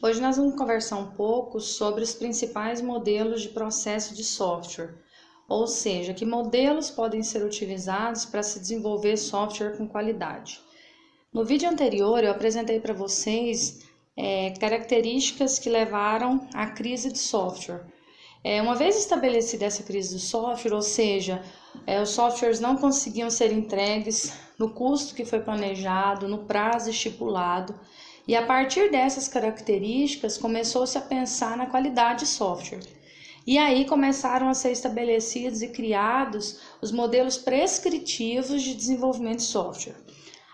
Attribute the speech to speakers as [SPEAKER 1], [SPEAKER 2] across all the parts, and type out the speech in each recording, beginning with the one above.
[SPEAKER 1] Hoje nós vamos conversar um pouco sobre os principais modelos de processo de software, ou seja, que modelos podem ser utilizados para se desenvolver software com qualidade. No vídeo anterior eu apresentei para vocês características que levaram à crise de software. Uma vez estabelecida essa crise do software, ou seja, os softwares não conseguiam ser entregues no custo que foi planejado, no prazo estipulado, e a partir dessas características começou-se a pensar na qualidade de software. E aí começaram a ser estabelecidos e criados os modelos prescritivos de desenvolvimento de software.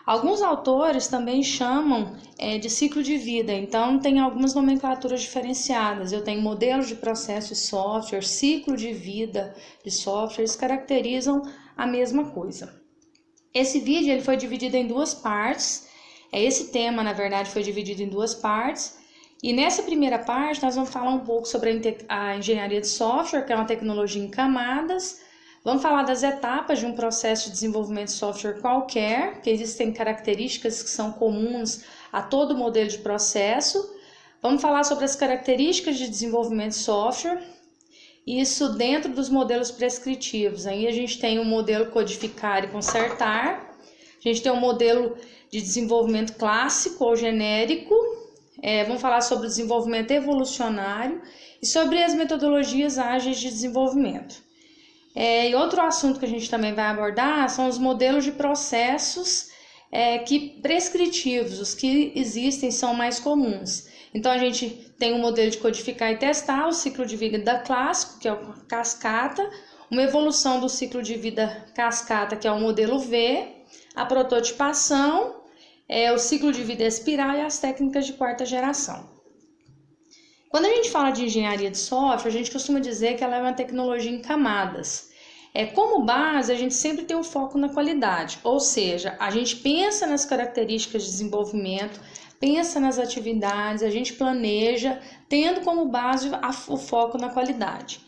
[SPEAKER 1] Alguns autores também chamam de ciclo de vida, então tem algumas nomenclaturas diferenciadas. Eu tenho modelos de processo de software, ciclo de vida de software, eles caracterizam a mesma coisa. Esse vídeo ele foi dividido em duas partes. Esse tema, na verdade, foi dividido em duas partes. E nessa primeira parte nós vamos falar um pouco sobre a engenharia de software, que é uma tecnologia em camadas. Vamos falar das etapas de um processo de desenvolvimento de software qualquer, que existem características que são comuns a todo modelo de processo. Vamos falar sobre as características de desenvolvimento de software, isso dentro dos modelos prescritivos. Aí a gente tem o modelo codificar e consertar, a gente tem o modelo de desenvolvimento clássico ou genérico, vamos falar sobre o desenvolvimento evolucionário e sobre as metodologias ágeis de desenvolvimento. E outro assunto que a gente também vai abordar são os modelos de processos prescritivos, os que existem são mais comuns. Então a gente tem o modelo de codificar e testar, o ciclo de vida clássico, que é o cascata, uma evolução do ciclo de vida cascata, que é o modelo V, a prototipação, o ciclo de vida espiral e as técnicas de quarta geração. Quando a gente fala de engenharia de software, a gente costuma dizer que ela é uma tecnologia em camadas. Como base, a gente sempre tem um foco na qualidade, ou seja, a gente pensa nas características de desenvolvimento, pensa nas atividades, a gente planeja, tendo como base o foco na qualidade.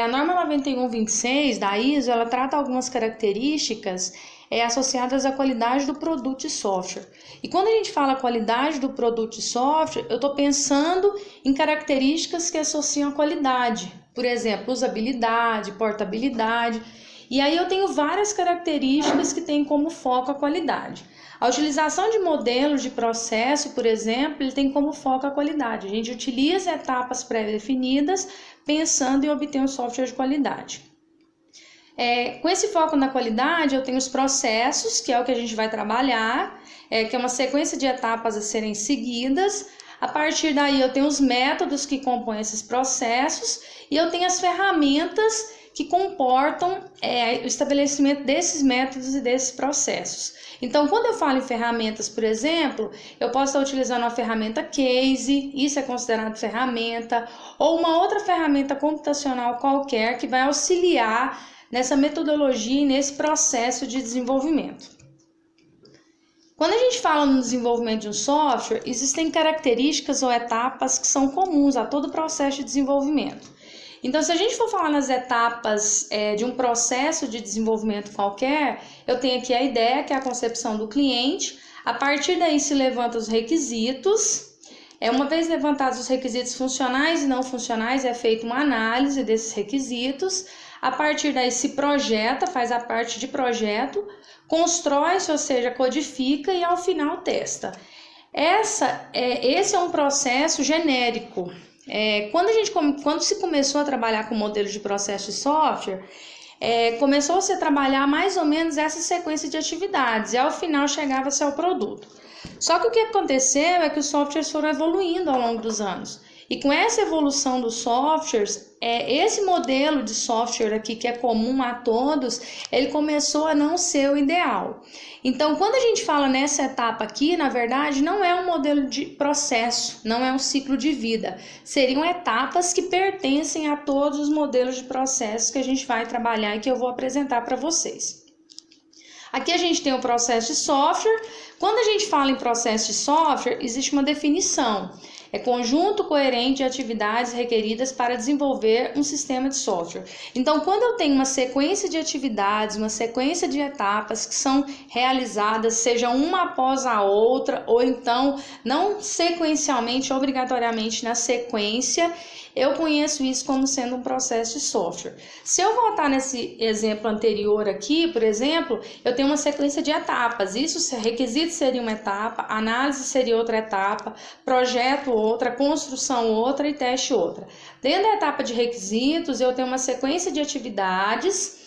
[SPEAKER 1] A norma 9126 da ISO, ela trata algumas características associadas à qualidade do produto de software. E quando a gente fala qualidade do produto de software, eu estou pensando em características que associam a qualidade. Por exemplo, usabilidade, portabilidade. E aí eu tenho várias características que têm como foco a qualidade. A utilização de modelos de processo, por exemplo, ele tem como foco a qualidade. A gente utiliza etapas pré-definidas pensando em obter um software de qualidade. Com esse foco na qualidade, eu tenho os processos, que é o que a gente vai trabalhar, que é uma sequência de etapas a serem seguidas. A partir daí, eu tenho os métodos que compõem esses processos e eu tenho as ferramentas que comportam o estabelecimento desses métodos e desses processos. Então, quando eu falo em ferramentas, por exemplo, eu posso estar utilizando uma ferramenta case, isso é considerado ferramenta, ou uma outra ferramenta computacional qualquer que vai auxiliar nessa metodologia e nesse processo de desenvolvimento. Quando a gente fala no desenvolvimento de um software, existem características ou etapas que são comuns a todo o processo de desenvolvimento. Então, se a gente for falar nas etapas de um processo de desenvolvimento qualquer, eu tenho aqui a ideia, que é a concepção do cliente. A partir daí se levantam os requisitos. Uma vez levantados os requisitos funcionais e não funcionais, é feita uma análise desses requisitos. A partir daí se projeta, faz a parte de projeto, constrói-se, ou seja, codifica e ao final testa. Esse é um processo genérico. Quando se começou a trabalhar com modelos de processo de software, começou-se a trabalhar mais ou menos essa sequência de atividades e ao final chegava-se ao produto. Só que o que aconteceu é que os softwares foram evoluindo ao longo dos anos. E com essa evolução dos softwares, esse modelo de software aqui que é comum a todos, ele começou a não ser o ideal. Então, quando a gente fala nessa etapa aqui, na verdade, não é um modelo de processo, não é um ciclo de vida. Seriam etapas que pertencem a todos os modelos de processos que a gente vai trabalhar e que eu vou apresentar para vocês. Aqui a gente tem o processo de software. Quando a gente fala em processo de software, existe uma definição. É conjunto coerente de atividades requeridas para desenvolver um sistema de software. Então, quando eu tenho uma sequência de atividades, uma sequência de etapas que são realizadas, seja uma após a outra, ou então não sequencialmente, obrigatoriamente na sequência, eu conheço isso como sendo um processo de software. Se eu voltar nesse exemplo anterior aqui, por exemplo, eu tenho uma sequência de etapas. Isso, requisito seria uma etapa, análise seria outra etapa, projeto outra, construção outra e teste outra. Dentro da etapa de requisitos, eu tenho uma sequência de atividades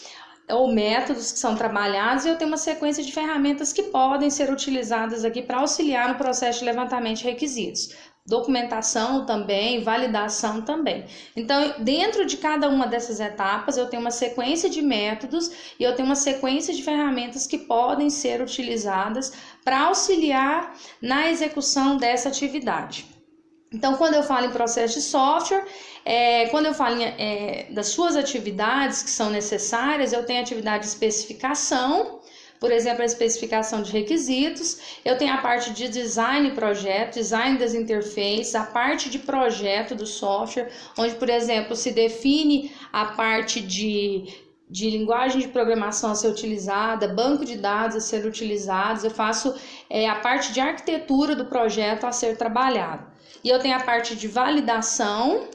[SPEAKER 1] ou métodos que são trabalhados e eu tenho uma sequência de ferramentas que podem ser utilizadas aqui para auxiliar no processo de levantamento de requisitos. Documentação também, validação também. Então, dentro de cada uma dessas etapas, eu tenho uma sequência de métodos e eu tenho uma sequência de ferramentas que podem ser utilizadas para auxiliar na execução dessa atividade. Então, quando eu falo em processo de software, quando eu falo das suas atividades que são necessárias, eu tenho atividade de especificação, por exemplo, a especificação de requisitos, eu tenho a parte de design e projeto, design das interfaces, a parte de projeto do software, onde, por exemplo, se define a parte de linguagem de programação a ser utilizada, banco de dados a ser utilizados, eu faço a parte de arquitetura do projeto a ser trabalhado. E eu tenho a parte de validação,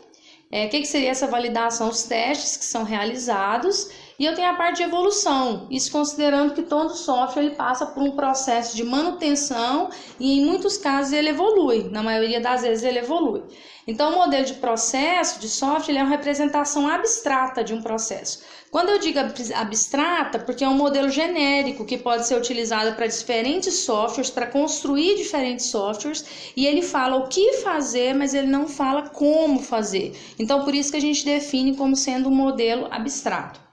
[SPEAKER 1] o que seria essa validação? Os testes que são realizados. E eu tenho a parte de evolução, isso considerando que todo software ele passa por um processo de manutenção e em muitos casos ele evolui, na maioria das vezes ele evolui. Então o modelo de processo de software ele é uma representação abstrata de um processo. Quando eu digo abstrata, porque é um modelo genérico que pode ser utilizado para diferentes softwares, para construir diferentes softwares, e ele fala o que fazer, mas ele não fala como fazer. Então por isso que a gente define como sendo um modelo abstrato.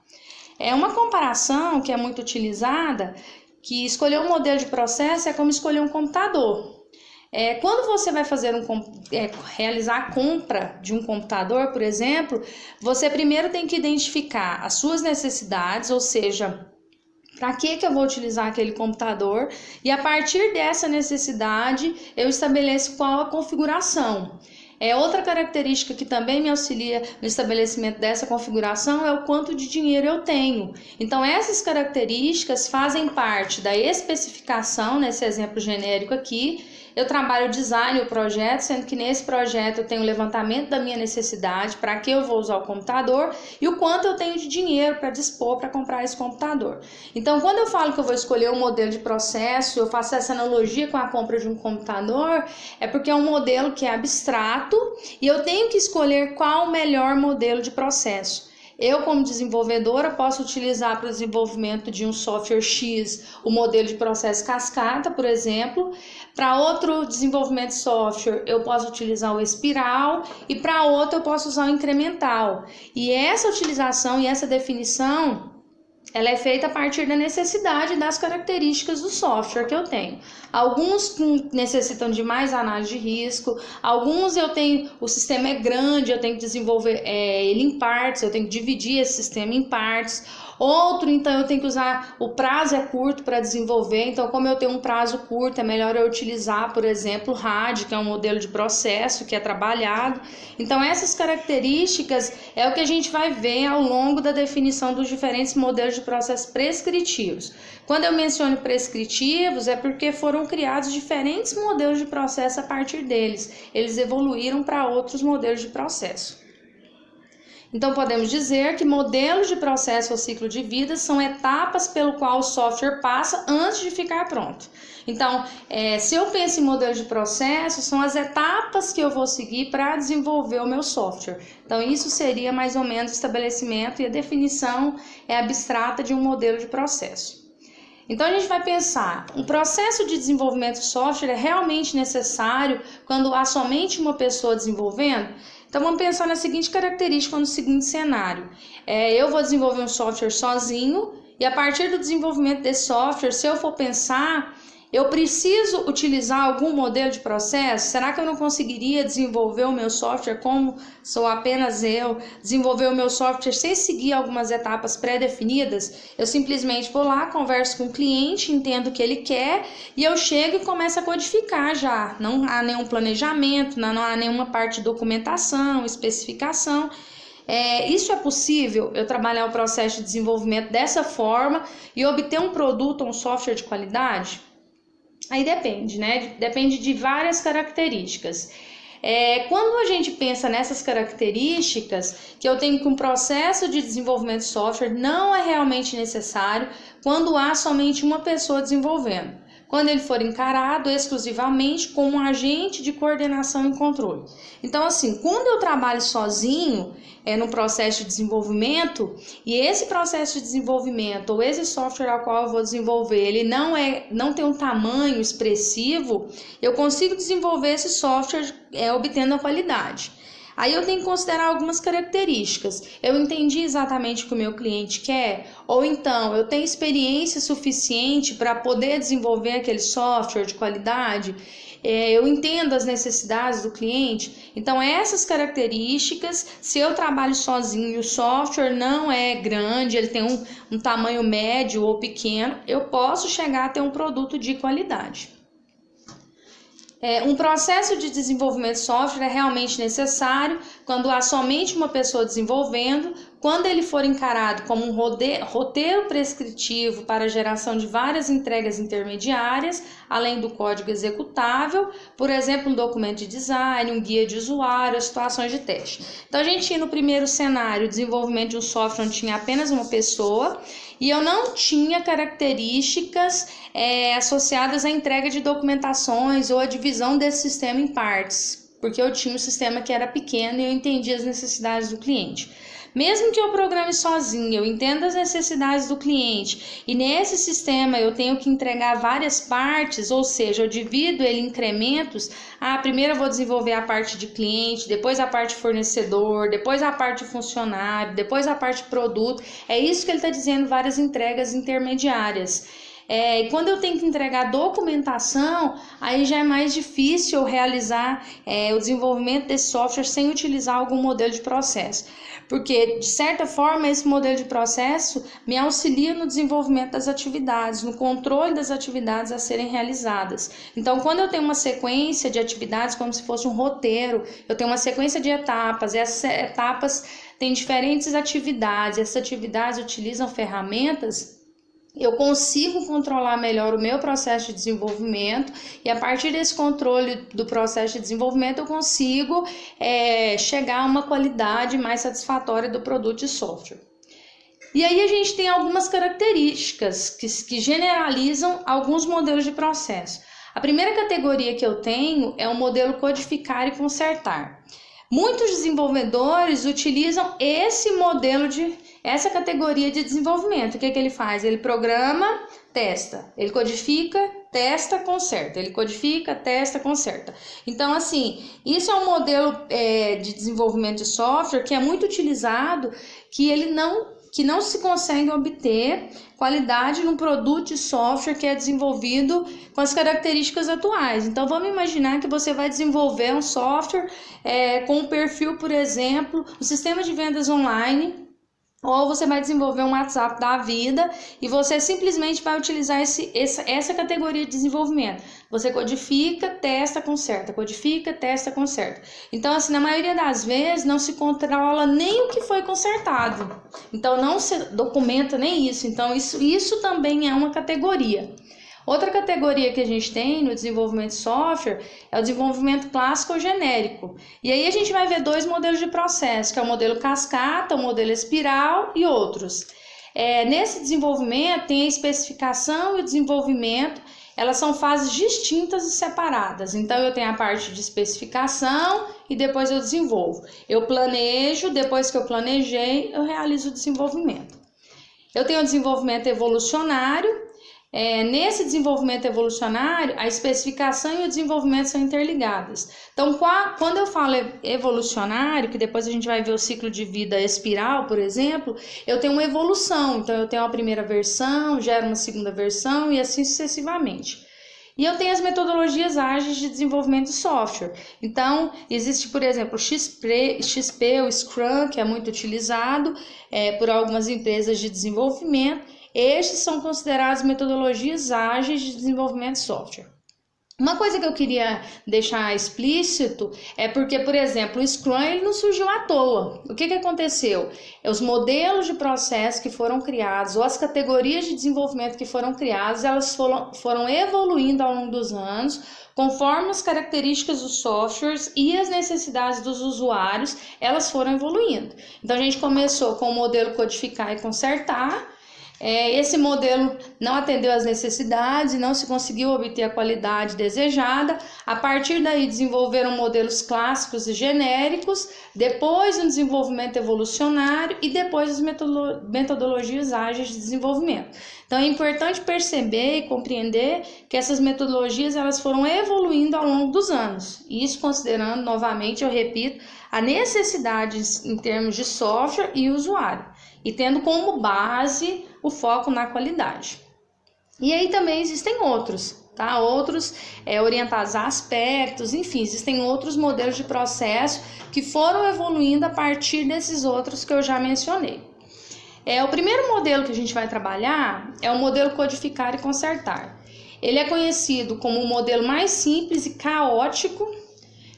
[SPEAKER 1] É uma comparação que é muito utilizada, que escolher um modelo de processo é como escolher um computador. Quando você vai fazer realizar a compra de um computador, por exemplo, você primeiro tem que identificar as suas necessidades, ou seja, para que eu vou utilizar aquele computador, e a partir dessa necessidade eu estabeleço qual a configuração. Outra característica que também me auxilia no estabelecimento dessa configuração é o quanto de dinheiro eu tenho. Então, essas características fazem parte da especificação, nesse exemplo genérico aqui. Eu trabalho o design e o projeto, sendo que nesse projeto eu tenho o levantamento da minha necessidade, para que eu vou usar o computador e o quanto eu tenho de dinheiro para dispor para comprar esse computador. Então, quando eu falo que eu vou escolher um modelo de processo, eu faço essa analogia com a compra de um computador, é porque é um modelo que é abstrato e eu tenho que escolher qual o melhor modelo de processo. Eu, como desenvolvedora, posso utilizar para o desenvolvimento de um software X o modelo de processo cascata, por exemplo. Para outro desenvolvimento de software, eu posso utilizar o espiral e para outro eu posso usar o incremental. E essa utilização e essa definição, ela é feita a partir da necessidade e das características do software que eu tenho. Alguns necessitam de mais análise de risco, alguns o sistema é grande, eu tenho que desenvolver ele em partes, eu tenho que dividir esse sistema em partes. Outro, então, eu tenho que usar, o prazo é curto para desenvolver, então como eu tenho um prazo curto, é melhor eu utilizar, por exemplo, o RAD, que é um modelo de processo que é trabalhado. Então essas características é o que a gente vai ver ao longo da definição dos diferentes modelos de processo prescritivos. Quando eu menciono prescritivos, é porque foram criados diferentes modelos de processo a partir deles. Eles evoluíram para outros modelos de processo. Então, podemos dizer que modelos de processo ou ciclo de vida são etapas pelo qual o software passa antes de ficar pronto. Então, se eu penso em modelo de processo, são as etapas que eu vou seguir para desenvolver o meu software. Então, isso seria mais ou menos o estabelecimento e a definição abstrata de um modelo de processo. Então, a gente vai pensar, um processo de desenvolvimento de software é realmente necessário quando há somente uma pessoa desenvolvendo? Então, vamos pensar na seguinte característica, no seguinte cenário. Eu vou desenvolver um software sozinho e a partir do desenvolvimento desse software, se eu for pensar, Eu preciso utilizar algum modelo de processo? Será que eu não conseguiria desenvolver o meu software como sou apenas eu, desenvolver o meu software sem seguir algumas etapas pré-definidas? Eu simplesmente vou lá, converso com o cliente, entendo o que ele quer e eu chego e começo a codificar já. Não há nenhum planejamento, não há nenhuma parte de documentação, especificação. Isso é possível, eu trabalhar o processo de desenvolvimento dessa forma e obter um produto ou um software de qualidade? Aí depende, né? Depende de várias características. Quando a gente pensa nessas características, que eu tenho que um processo de desenvolvimento de software não é realmente necessário quando há somente uma pessoa desenvolvendo. Quando ele for encarado exclusivamente como um agente de coordenação e controle. Então, assim, quando eu trabalho sozinho no processo de desenvolvimento, e esse processo de desenvolvimento, ou esse software ao qual eu vou desenvolver, ele não tem um tamanho expressivo, eu consigo desenvolver esse software obtendo a qualidade. Aí eu tenho que considerar algumas características. Eu entendi exatamente o que o meu cliente quer? Ou então, eu tenho experiência suficiente para poder desenvolver aquele software de qualidade? Eu entendo as necessidades do cliente? Então, essas características, se eu trabalho sozinho e o software não é grande, ele tem um tamanho médio ou pequeno, eu posso chegar a ter um produto de qualidade. Um processo de desenvolvimento de software é realmente necessário quando há somente uma pessoa desenvolvendo, quando ele for encarado como um roteiro prescritivo para a geração de várias entregas intermediárias, além do código executável, por exemplo, um documento de design, um guia de usuário, situações de teste. Então, a gente tinha no primeiro cenário o desenvolvimento de um software onde tinha apenas uma pessoa, e eu não tinha características associadas à entrega de documentações ou à divisão desse sistema em partes, porque eu tinha um sistema que era pequeno e eu entendia as necessidades do cliente. Mesmo que eu programe sozinho, eu entenda as necessidades do cliente e nesse sistema eu tenho que entregar várias partes, ou seja, eu divido ele em incrementos. Primeiro eu vou desenvolver a parte de cliente, depois a parte fornecedor, depois a parte funcionário, depois a parte produto. É isso que ele está dizendo, várias entregas intermediárias. E quando eu tenho que entregar documentação, aí já é mais difícil eu realizar o desenvolvimento desse software sem utilizar algum modelo de processo. Porque, de certa forma, esse modelo de processo me auxilia no desenvolvimento das atividades, no controle das atividades a serem realizadas. Então, quando eu tenho uma sequência de atividades, como se fosse um roteiro, eu tenho uma sequência de etapas, e essas etapas têm diferentes atividades, essas atividades utilizam ferramentas, eu consigo controlar melhor o meu processo de desenvolvimento e a partir desse controle do processo de desenvolvimento eu consigo chegar a uma qualidade mais satisfatória do produto de software. E aí a gente tem algumas características que generalizam alguns modelos de processo. A primeira categoria que eu tenho é o modelo codificar e consertar. Muitos desenvolvedores utilizam essa categoria de desenvolvimento. O que ele faz? Ele programa, testa. Ele codifica, testa, conserta. Ele codifica, testa, conserta. Então, assim, isso é um modelo de desenvolvimento de software que é muito utilizado, que não se consegue obter qualidade num produto de software que é desenvolvido com as características atuais. Então, vamos imaginar que você vai desenvolver um software com um perfil, por exemplo, um sistema de vendas online, ou você vai desenvolver um WhatsApp da vida e você simplesmente vai utilizar essa categoria de desenvolvimento. Você codifica, testa, conserta, codifica, testa, conserta. Então, assim, na maioria das vezes não se controla nem o que foi consertado. Então, não se documenta nem isso. Então, isso também é uma categoria. Outra categoria que a gente tem no desenvolvimento de software é o desenvolvimento clássico ou genérico. E aí a gente vai ver dois modelos de processo, que é o modelo cascata, o modelo espiral e outros. Nesse desenvolvimento tem a especificação e o desenvolvimento, elas são fases distintas e separadas. Então eu tenho a parte de especificação e depois eu desenvolvo. Eu planejo, depois que eu planejei, eu realizo o desenvolvimento. Eu tenho o desenvolvimento evolucionário. Nesse desenvolvimento evolucionário, a especificação e o desenvolvimento são interligadas. Então, quando eu falo evolucionário, que depois a gente vai ver o ciclo de vida espiral, por exemplo, eu tenho uma evolução. Então, eu tenho a primeira versão, gero uma segunda versão e assim sucessivamente. E eu tenho as metodologias ágeis de desenvolvimento de software. Então, existe, por exemplo, o XP, o Scrum, que é muito utilizado por algumas empresas de desenvolvimento. Estes são considerados metodologias ágeis de desenvolvimento de software. Uma coisa que eu queria deixar explícito é porque, por exemplo, o Scrum ele não surgiu à toa. O que aconteceu? Os modelos de processo que foram criados ou as categorias de desenvolvimento que foram criadas, elas foram evoluindo ao longo dos anos, conforme as características dos softwares e as necessidades dos usuários, elas foram evoluindo. Então, a gente começou com o modelo codificar e consertar. Esse modelo não atendeu às necessidades e não se conseguiu obter a qualidade desejada. A partir daí desenvolveram modelos clássicos e genéricos, depois um desenvolvimento evolucionário e depois as metodologias ágeis de desenvolvimento. Então é importante perceber e compreender que essas metodologias elas foram evoluindo ao longo dos anos. Isso considerando, novamente, eu repito, a necessidade em termos de software e usuário, e tendo como base o foco na qualidade. E aí também existem outros, tá? Outros orientados a aspectos, enfim, existem outros modelos de processo que foram evoluindo a partir desses outros que eu já mencionei. O primeiro modelo que a gente vai trabalhar é o modelo codificar e consertar. Ele é conhecido como o modelo mais simples e caótico,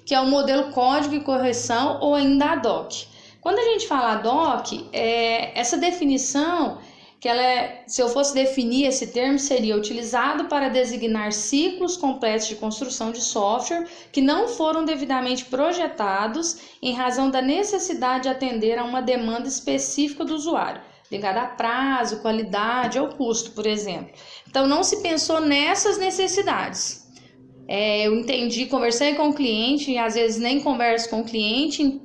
[SPEAKER 1] que é o modelo código e correção ou ainda ad hoc. Quando a gente fala ad hoc, essa definição, se eu fosse definir esse termo, seria utilizado para designar ciclos completos de construção de software que não foram devidamente projetados em razão da necessidade de atender a uma demanda específica do usuário, ligada a prazo, qualidade ou custo, por exemplo. Então, não se pensou nessas necessidades. Eu entendi, conversei com o cliente, e às vezes nem converso com o cliente,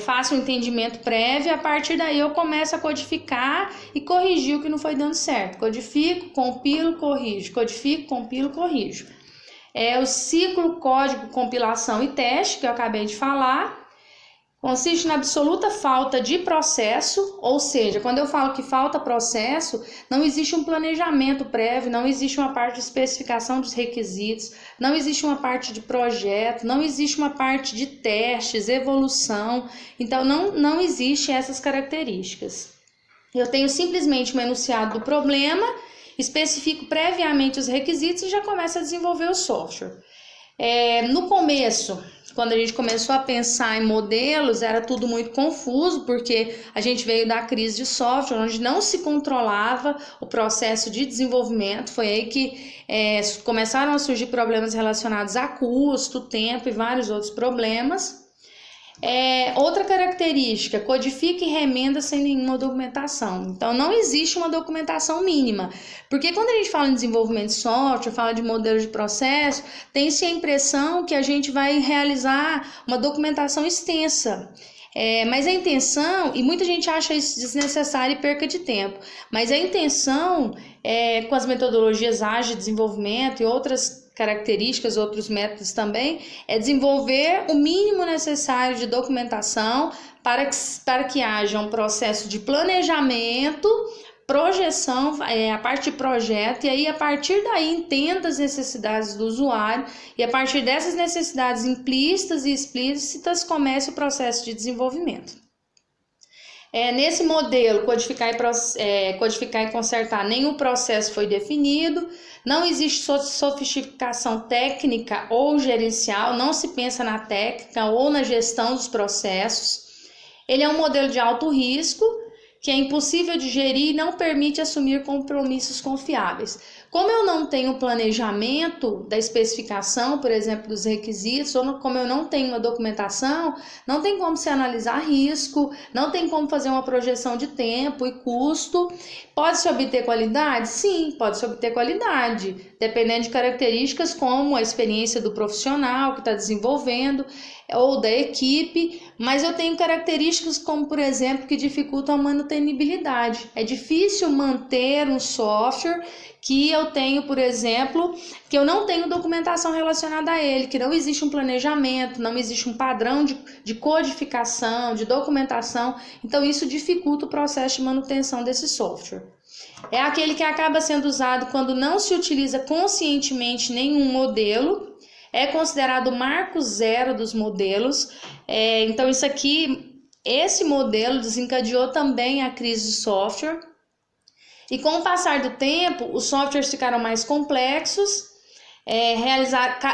[SPEAKER 1] faço um entendimento prévio, a partir daí eu começo a codificar e corrigir o que não foi dando certo. Codifico, compilo, corrijo. Codifico, compilo, corrijo. O ciclo código, compilação e teste, que eu acabei de falar, consiste na absoluta falta de processo, ou seja, quando eu falo que falta processo, não existe um planejamento prévio, não existe uma parte de especificação dos requisitos, não existe uma parte de projeto, não existe uma parte de testes, evolução, então não existe essas características. Eu tenho simplesmente um enunciado do problema, especifico previamente os requisitos e já começo a desenvolver o software. No começo, quando a gente começou a pensar em modelos, era tudo muito confuso, porque a gente veio da crise de software, onde não se controlava o processo de desenvolvimento. Foi aí que começaram a surgir problemas relacionados a custo, tempo e vários outros problemas. Outra característica, codifica e remenda sem nenhuma documentação. Então, não existe uma documentação mínima, porque quando a gente fala em desenvolvimento de software, fala de modelo de processo, tem-se a impressão que a gente vai realizar uma documentação extensa. Mas a intenção, e muita gente acha isso desnecessário e perca de tempo, mas a intenção com as metodologias ágeis de desenvolvimento e outras características, outros métodos também, é desenvolver o mínimo necessário de documentação para que haja um processo de planejamento, projeção, a parte de projeto, e aí a partir daí entenda as necessidades do usuário, e a partir dessas necessidades implícitas e explícitas comece o processo de desenvolvimento. Nesse modelo, codificar e consertar, nenhum processo foi definido, não existe sofisticação técnica ou gerencial, não se pensa na técnica ou na gestão dos processos. Ele é um modelo de alto risco, que é impossível de gerir e não permite assumir compromissos confiáveis. Como eu não tenho planejamento da especificação, por exemplo, dos requisitos, ou como eu não tenho uma documentação, não tem como se analisar risco, não tem como fazer uma projeção de tempo e custo. Pode-se obter qualidade? Sim, pode-se obter qualidade, dependendo de características como a experiência do profissional que está desenvolvendo ou da equipe, mas eu tenho características como, por exemplo, que dificultam a manutenibilidade. É difícil manter um software que eu tenho, por exemplo, que eu não tenho documentação relacionada a ele, que não existe um planejamento, não existe um padrão de codificação, de documentação, então isso dificulta o processo de manutenção desse software. É aquele que acaba sendo usado quando não se utiliza conscientemente nenhum modelo, é considerado o marco zero dos modelos. Então isso aqui, esse modelo desencadeou também a crise de software. E com o passar do tempo, os softwares ficaram mais complexos,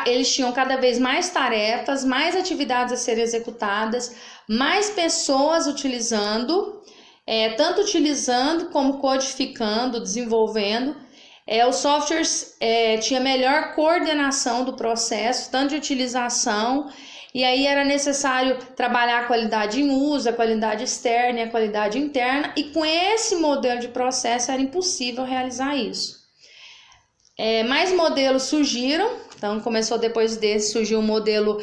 [SPEAKER 1] eles tinham cada vez mais tarefas, mais atividades a serem executadas, mais pessoas utilizando, tanto utilizando como codificando, desenvolvendo. Os softwares tinham melhor coordenação do processo, tanto de utilização, e aí era necessário trabalhar a qualidade em uso, a qualidade externa e a qualidade interna, e com esse modelo de processo era impossível realizar isso. Mais modelos surgiram, então começou depois desse, surgiu o modelo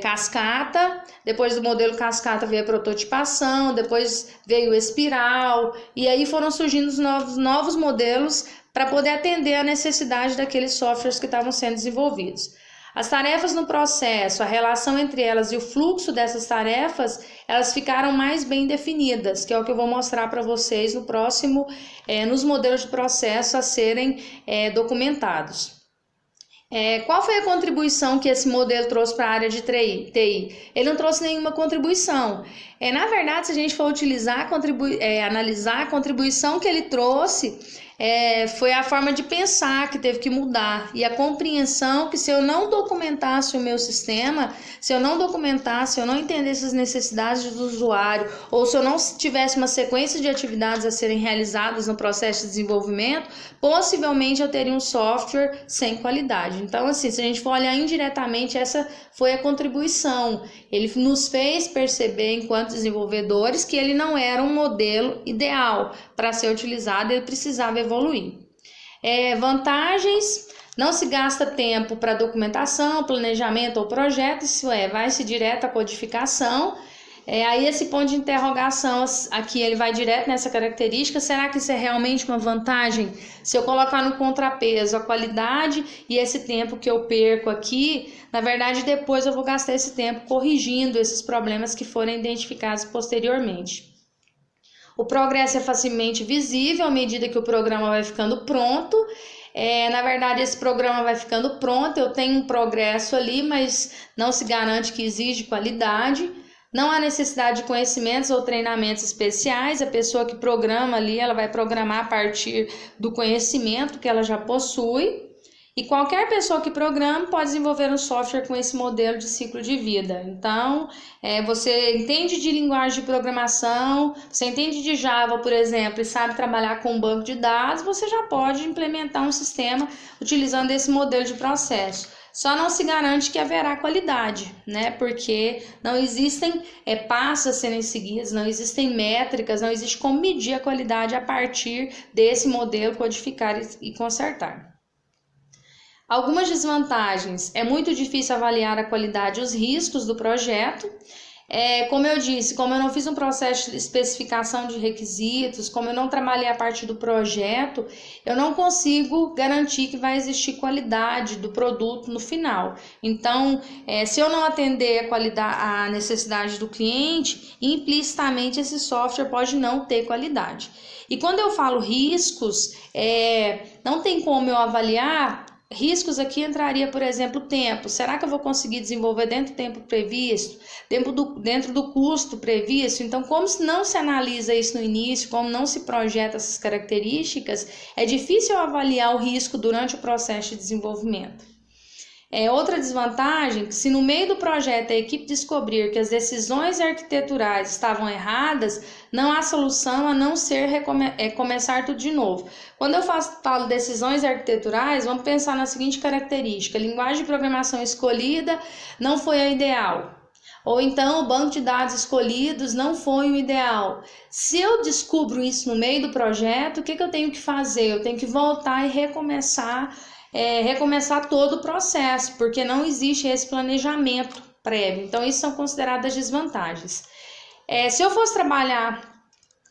[SPEAKER 1] cascata, depois do modelo cascata veio a prototipação, depois veio o espiral, e aí foram surgindo os novos modelos para poder atender a necessidade daqueles softwares que estavam sendo desenvolvidos. As tarefas no processo, a relação entre elas e o fluxo dessas tarefas, elas ficaram mais bem definidas, que é o que eu vou mostrar para vocês no próximo, nos modelos de processo a serem documentados. Qual foi a contribuição que esse modelo trouxe para a área de TI? Ele não trouxe nenhuma contribuição. Na verdade, se a gente for analisar a contribuição que ele trouxe, foi a forma de pensar que teve que mudar, e a compreensão que se eu não documentasse o meu sistema, se eu não entendesse as necessidades do usuário, ou se eu não tivesse uma sequência de atividades a serem realizadas no processo de desenvolvimento, possivelmente eu teria um software sem qualidade. Então, assim, se a gente for olhar indiretamente, essa foi a contribuição. Ele nos fez perceber, enquanto desenvolvedores, que ele não era um modelo ideal para ser utilizado, ele precisava evoluir. Vantagens: não se gasta tempo para documentação, planejamento ou projeto, isso vai-se direto à codificação. Aí esse ponto de interrogação aqui, ele vai direto nessa característica. Será que isso é realmente uma vantagem? Se eu colocar no contrapeso a qualidade e esse tempo que eu perco aqui, na verdade depois eu vou gastar esse tempo corrigindo esses problemas que foram identificados posteriormente. O progresso é facilmente visível à medida que o programa vai ficando pronto. Na verdade, esse programa vai ficando pronto, eu tenho um progresso ali, mas não se garante que exige qualidade. Não há necessidade de conhecimentos ou treinamentos especiais. A pessoa que programa ali, ela vai programar a partir do conhecimento que ela já possui. E qualquer pessoa que programa pode desenvolver um software com esse modelo de ciclo de vida. Então, você entende de linguagem de programação, você entende de Java, por exemplo, e sabe trabalhar com um banco de dados, você já pode implementar um sistema utilizando esse modelo de processo. Só não se garante que haverá qualidade, né? Porque não existem passos a serem seguidos, não existem métricas, não existe como medir a qualidade a partir desse modelo, codificar e consertar. Algumas desvantagens: é muito difícil avaliar a qualidade e os riscos do projeto. Como eu disse, como eu não fiz um processo de especificação de requisitos, como eu não trabalhei a partir do projeto, eu não consigo garantir que vai existir qualidade do produto no final. Então, se eu não atender a necessidade do cliente, implicitamente esse software pode não ter qualidade. E quando eu falo riscos, não tem como eu avaliar. Riscos aqui entraria, por exemplo, o tempo. Será que eu vou conseguir desenvolver dentro do tempo previsto? Dentro do custo previsto? Então, como não se analisa isso no início, como não se projeta essas características, é difícil avaliar o risco durante o processo de desenvolvimento. Outra desvantagem: que se no meio do projeto a equipe descobrir que as decisões arquiteturais estavam erradas, não há solução a não ser começar tudo de novo. Quando eu falo decisões arquiteturais, vamos pensar na seguinte característica: a linguagem de programação escolhida não foi a ideal. Ou então o banco de dados escolhidos não foi o ideal. Se eu descubro isso no meio do projeto, o que eu tenho que fazer? Eu tenho que voltar e recomeçar todo o processo, porque não existe esse planejamento prévio. Então, isso são consideradas desvantagens. Se eu fosse trabalhar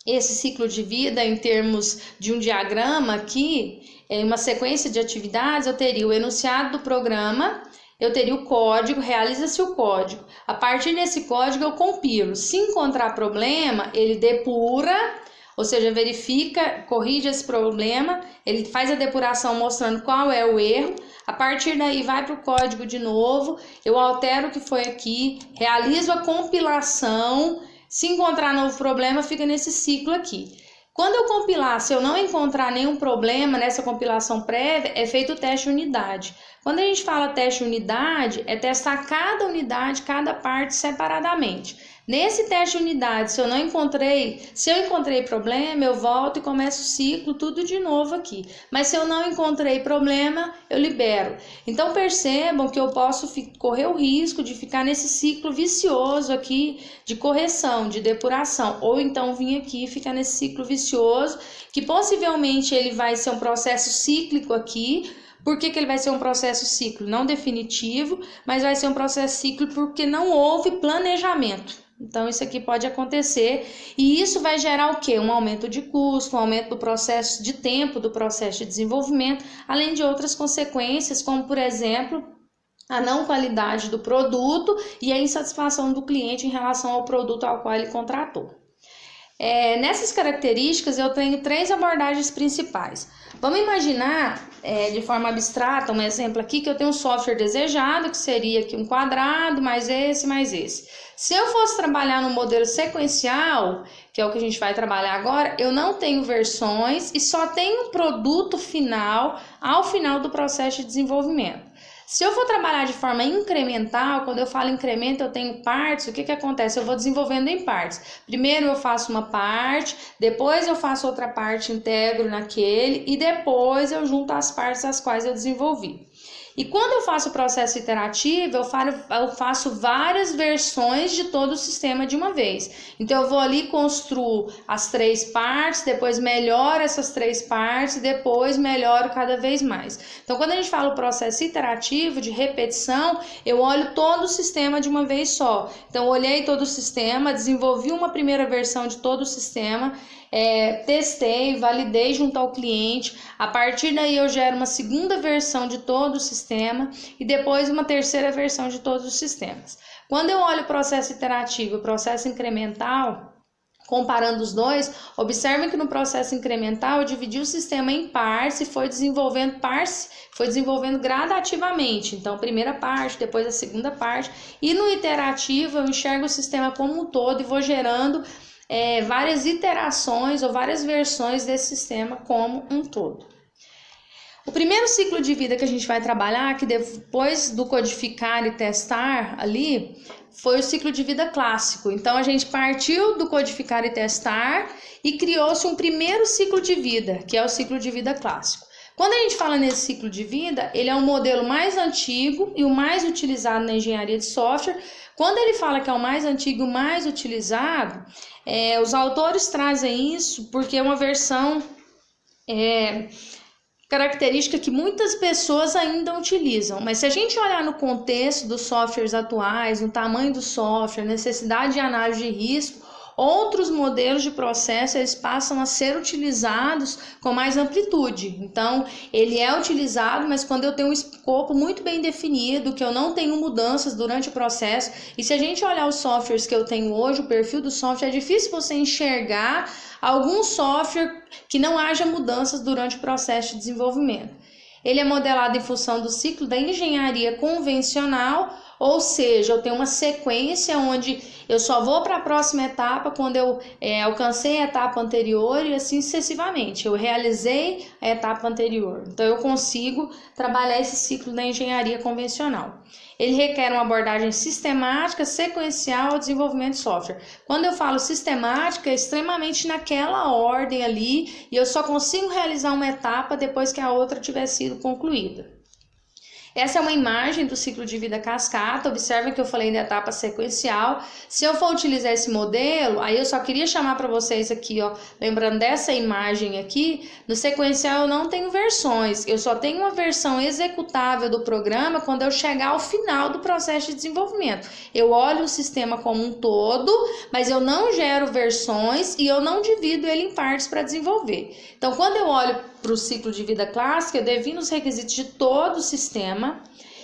[SPEAKER 1] esse ciclo de vida em termos de um diagrama aqui, uma sequência de atividades, eu teria o enunciado do programa, eu teria o código, realiza-se o código. A partir desse código eu compilo. Se encontrar problema, ele depura, ou seja, verifica, corrige esse problema, ele faz a depuração mostrando qual é o erro, a partir daí vai para o código de novo, eu altero o que foi aqui, realizo a compilação, se encontrar novo problema, fica nesse ciclo aqui. Quando eu compilar, se eu não encontrar nenhum problema nessa compilação prévia, é feito o teste unidade. Quando a gente fala teste unidade, é testar cada unidade, cada parte separadamente. Nesse teste unidade, se eu encontrei problema, eu volto e começo o ciclo tudo de novo aqui. Mas se eu não encontrei problema, eu libero. Então percebam que eu posso correr o risco de ficar nesse ciclo vicioso aqui de correção, de depuração, ou então vir aqui e ficar nesse ciclo vicioso, que possivelmente ele vai ser um processo cíclico aqui. Por que ele vai ser um processo cíclico? Não definitivo, mas vai ser um processo cíclico porque não houve planejamento. Então, isso aqui pode acontecer e isso vai gerar o quê? Um aumento de custo, um aumento do processo de tempo, do processo de desenvolvimento, além de outras consequências, como, por exemplo, a não qualidade do produto e a insatisfação do cliente em relação ao produto ao qual ele contratou. Nessas características, eu tenho 3 abordagens principais. Vamos imaginar, de forma abstrata, um exemplo aqui, que eu tenho um software desejado, que seria aqui um quadrado, mais esse, mais esse. Se eu fosse trabalhar no modelo sequencial, que é o que a gente vai trabalhar agora, eu não tenho versões e só tenho um produto final ao final do processo de desenvolvimento. Se eu for trabalhar de forma incremental, quando eu falo incremento, eu tenho partes, o que acontece? Eu vou desenvolvendo em partes. Primeiro eu faço uma parte, depois eu faço outra parte, integro naquele, e depois eu junto as partes as quais eu desenvolvi. E quando eu faço o processo iterativo, eu faço várias versões de todo o sistema de uma vez. Então, eu vou ali, construo as 3 partes, depois melhoro essas 3 partes, depois melhoro cada vez mais. Então, quando a gente fala o processo iterativo, de repetição, eu olho todo o sistema de uma vez só. Então, eu olhei todo o sistema, desenvolvi uma primeira versão de todo o sistema, testei, validei junto ao cliente, a partir daí eu gero uma segunda versão de todo o sistema e depois uma terceira versão de todos os sistemas. Quando eu olho o processo iterativo e o processo incremental, comparando os dois, observem que no processo incremental eu dividi o sistema em partes e foi desenvolvendo gradativamente. Então, primeira parte, depois a segunda parte, e no iterativo eu enxergo o sistema como um todo e vou gerando várias iterações ou várias versões desse sistema como um todo. O primeiro ciclo de vida que a gente vai trabalhar, que depois do codificar e testar ali, foi o ciclo de vida clássico. Então, a gente partiu do codificar e testar e criou-se um primeiro ciclo de vida, que é o ciclo de vida clássico. Quando a gente fala nesse ciclo de vida, ele é o modelo mais antigo e o mais utilizado na engenharia de software. Quando ele fala que é o mais antigo e o mais utilizado, os autores trazem isso porque é uma versão característica que muitas pessoas ainda utilizam. Mas se a gente olhar no contexto dos softwares atuais, no tamanho do software, necessidade de análise de risco, outros modelos de processo eles passam a ser utilizados com mais amplitude. Então, ele é utilizado, mas quando eu tenho um escopo muito bem definido, que eu não tenho mudanças durante o processo, e se a gente olhar os softwares que eu tenho hoje, o perfil do software, é difícil você enxergar algum software que não haja mudanças durante o processo de desenvolvimento. Ele é modelado em função do ciclo da engenharia convencional, ou seja, eu tenho uma sequência onde eu só vou para a próxima etapa quando eu alcancei a etapa anterior e assim sucessivamente. Eu realizei a etapa anterior. Então, eu consigo trabalhar esse ciclo da engenharia convencional. Ele requer uma abordagem sistemática, sequencial ao desenvolvimento de software. Quando eu falo sistemática, é extremamente naquela ordem ali e eu só consigo realizar uma etapa depois que a outra tiver sido concluída. Essa é uma imagem do ciclo de vida cascata. Observem que eu falei da etapa sequencial. Se eu for utilizar esse modelo, aí eu só queria chamar para vocês aqui, ó, lembrando dessa imagem aqui, no sequencial eu não tenho versões, eu só tenho uma versão executável do programa quando eu chegar ao final do processo de desenvolvimento. Eu olho o sistema como um todo, mas eu não gero versões e eu não divido ele em partes para desenvolver. Então, quando eu olho para o ciclo de vida clássico, eu defino os requisitos de todo o sistema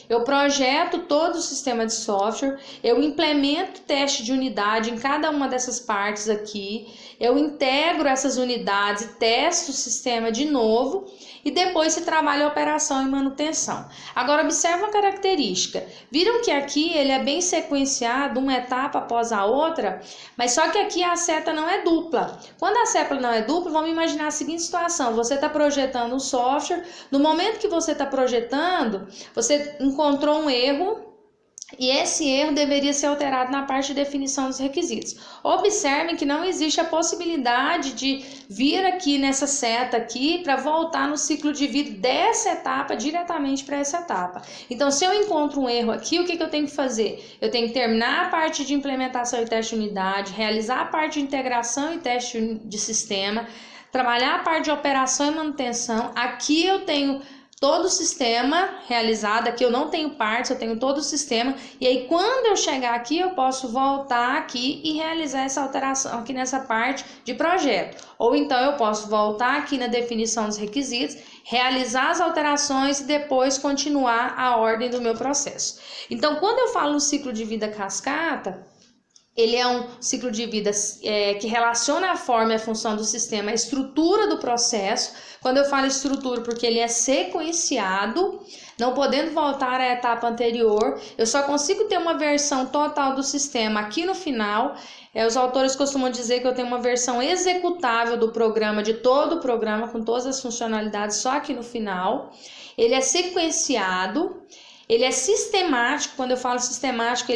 [SPEAKER 1] eu projeto todo o sistema de software, eu implemento teste de unidade em cada uma dessas partes aqui, eu integro essas unidades e testo o sistema de novo e depois se trabalha a operação e manutenção. Agora observa uma característica, viram que aqui ele é bem sequenciado, uma etapa após a outra, mas só que aqui a seta não é dupla. Quando a seta não é dupla, vamos imaginar a seguinte situação, você está projetando um software, no momento que você está projetando, você encontrou um erro, e esse erro deveria ser alterado na parte de definição dos requisitos. Observem que não existe a possibilidade de vir aqui nessa seta aqui para voltar no ciclo de vida dessa etapa diretamente para essa etapa. Então, se eu encontro um erro aqui, o que eu tenho que fazer? Eu tenho que terminar a parte de implementação e teste de unidade, realizar a parte de integração e teste de sistema, trabalhar a parte de operação e manutenção. Aqui eu tenho todo o sistema realizado, aqui eu não tenho partes, eu tenho todo o sistema, e aí quando eu chegar aqui eu posso voltar aqui e realizar essa alteração aqui nessa parte de projeto, ou então eu posso voltar aqui na definição dos requisitos, realizar as alterações e depois continuar a ordem do meu processo. Então quando eu falo no ciclo de vida cascata, ele é um ciclo de vida que relaciona a forma e a função do sistema, a estrutura do processo. Quando eu falo estrutura, porque ele é sequenciado, não podendo voltar à etapa anterior, eu só consigo ter uma versão total do sistema aqui no final. Os autores costumam dizer que eu tenho uma versão executável do programa, de todo o programa, com todas as funcionalidades, só aqui no final. Ele é sequenciado. Ele é sistemático. Quando eu falo sistemático,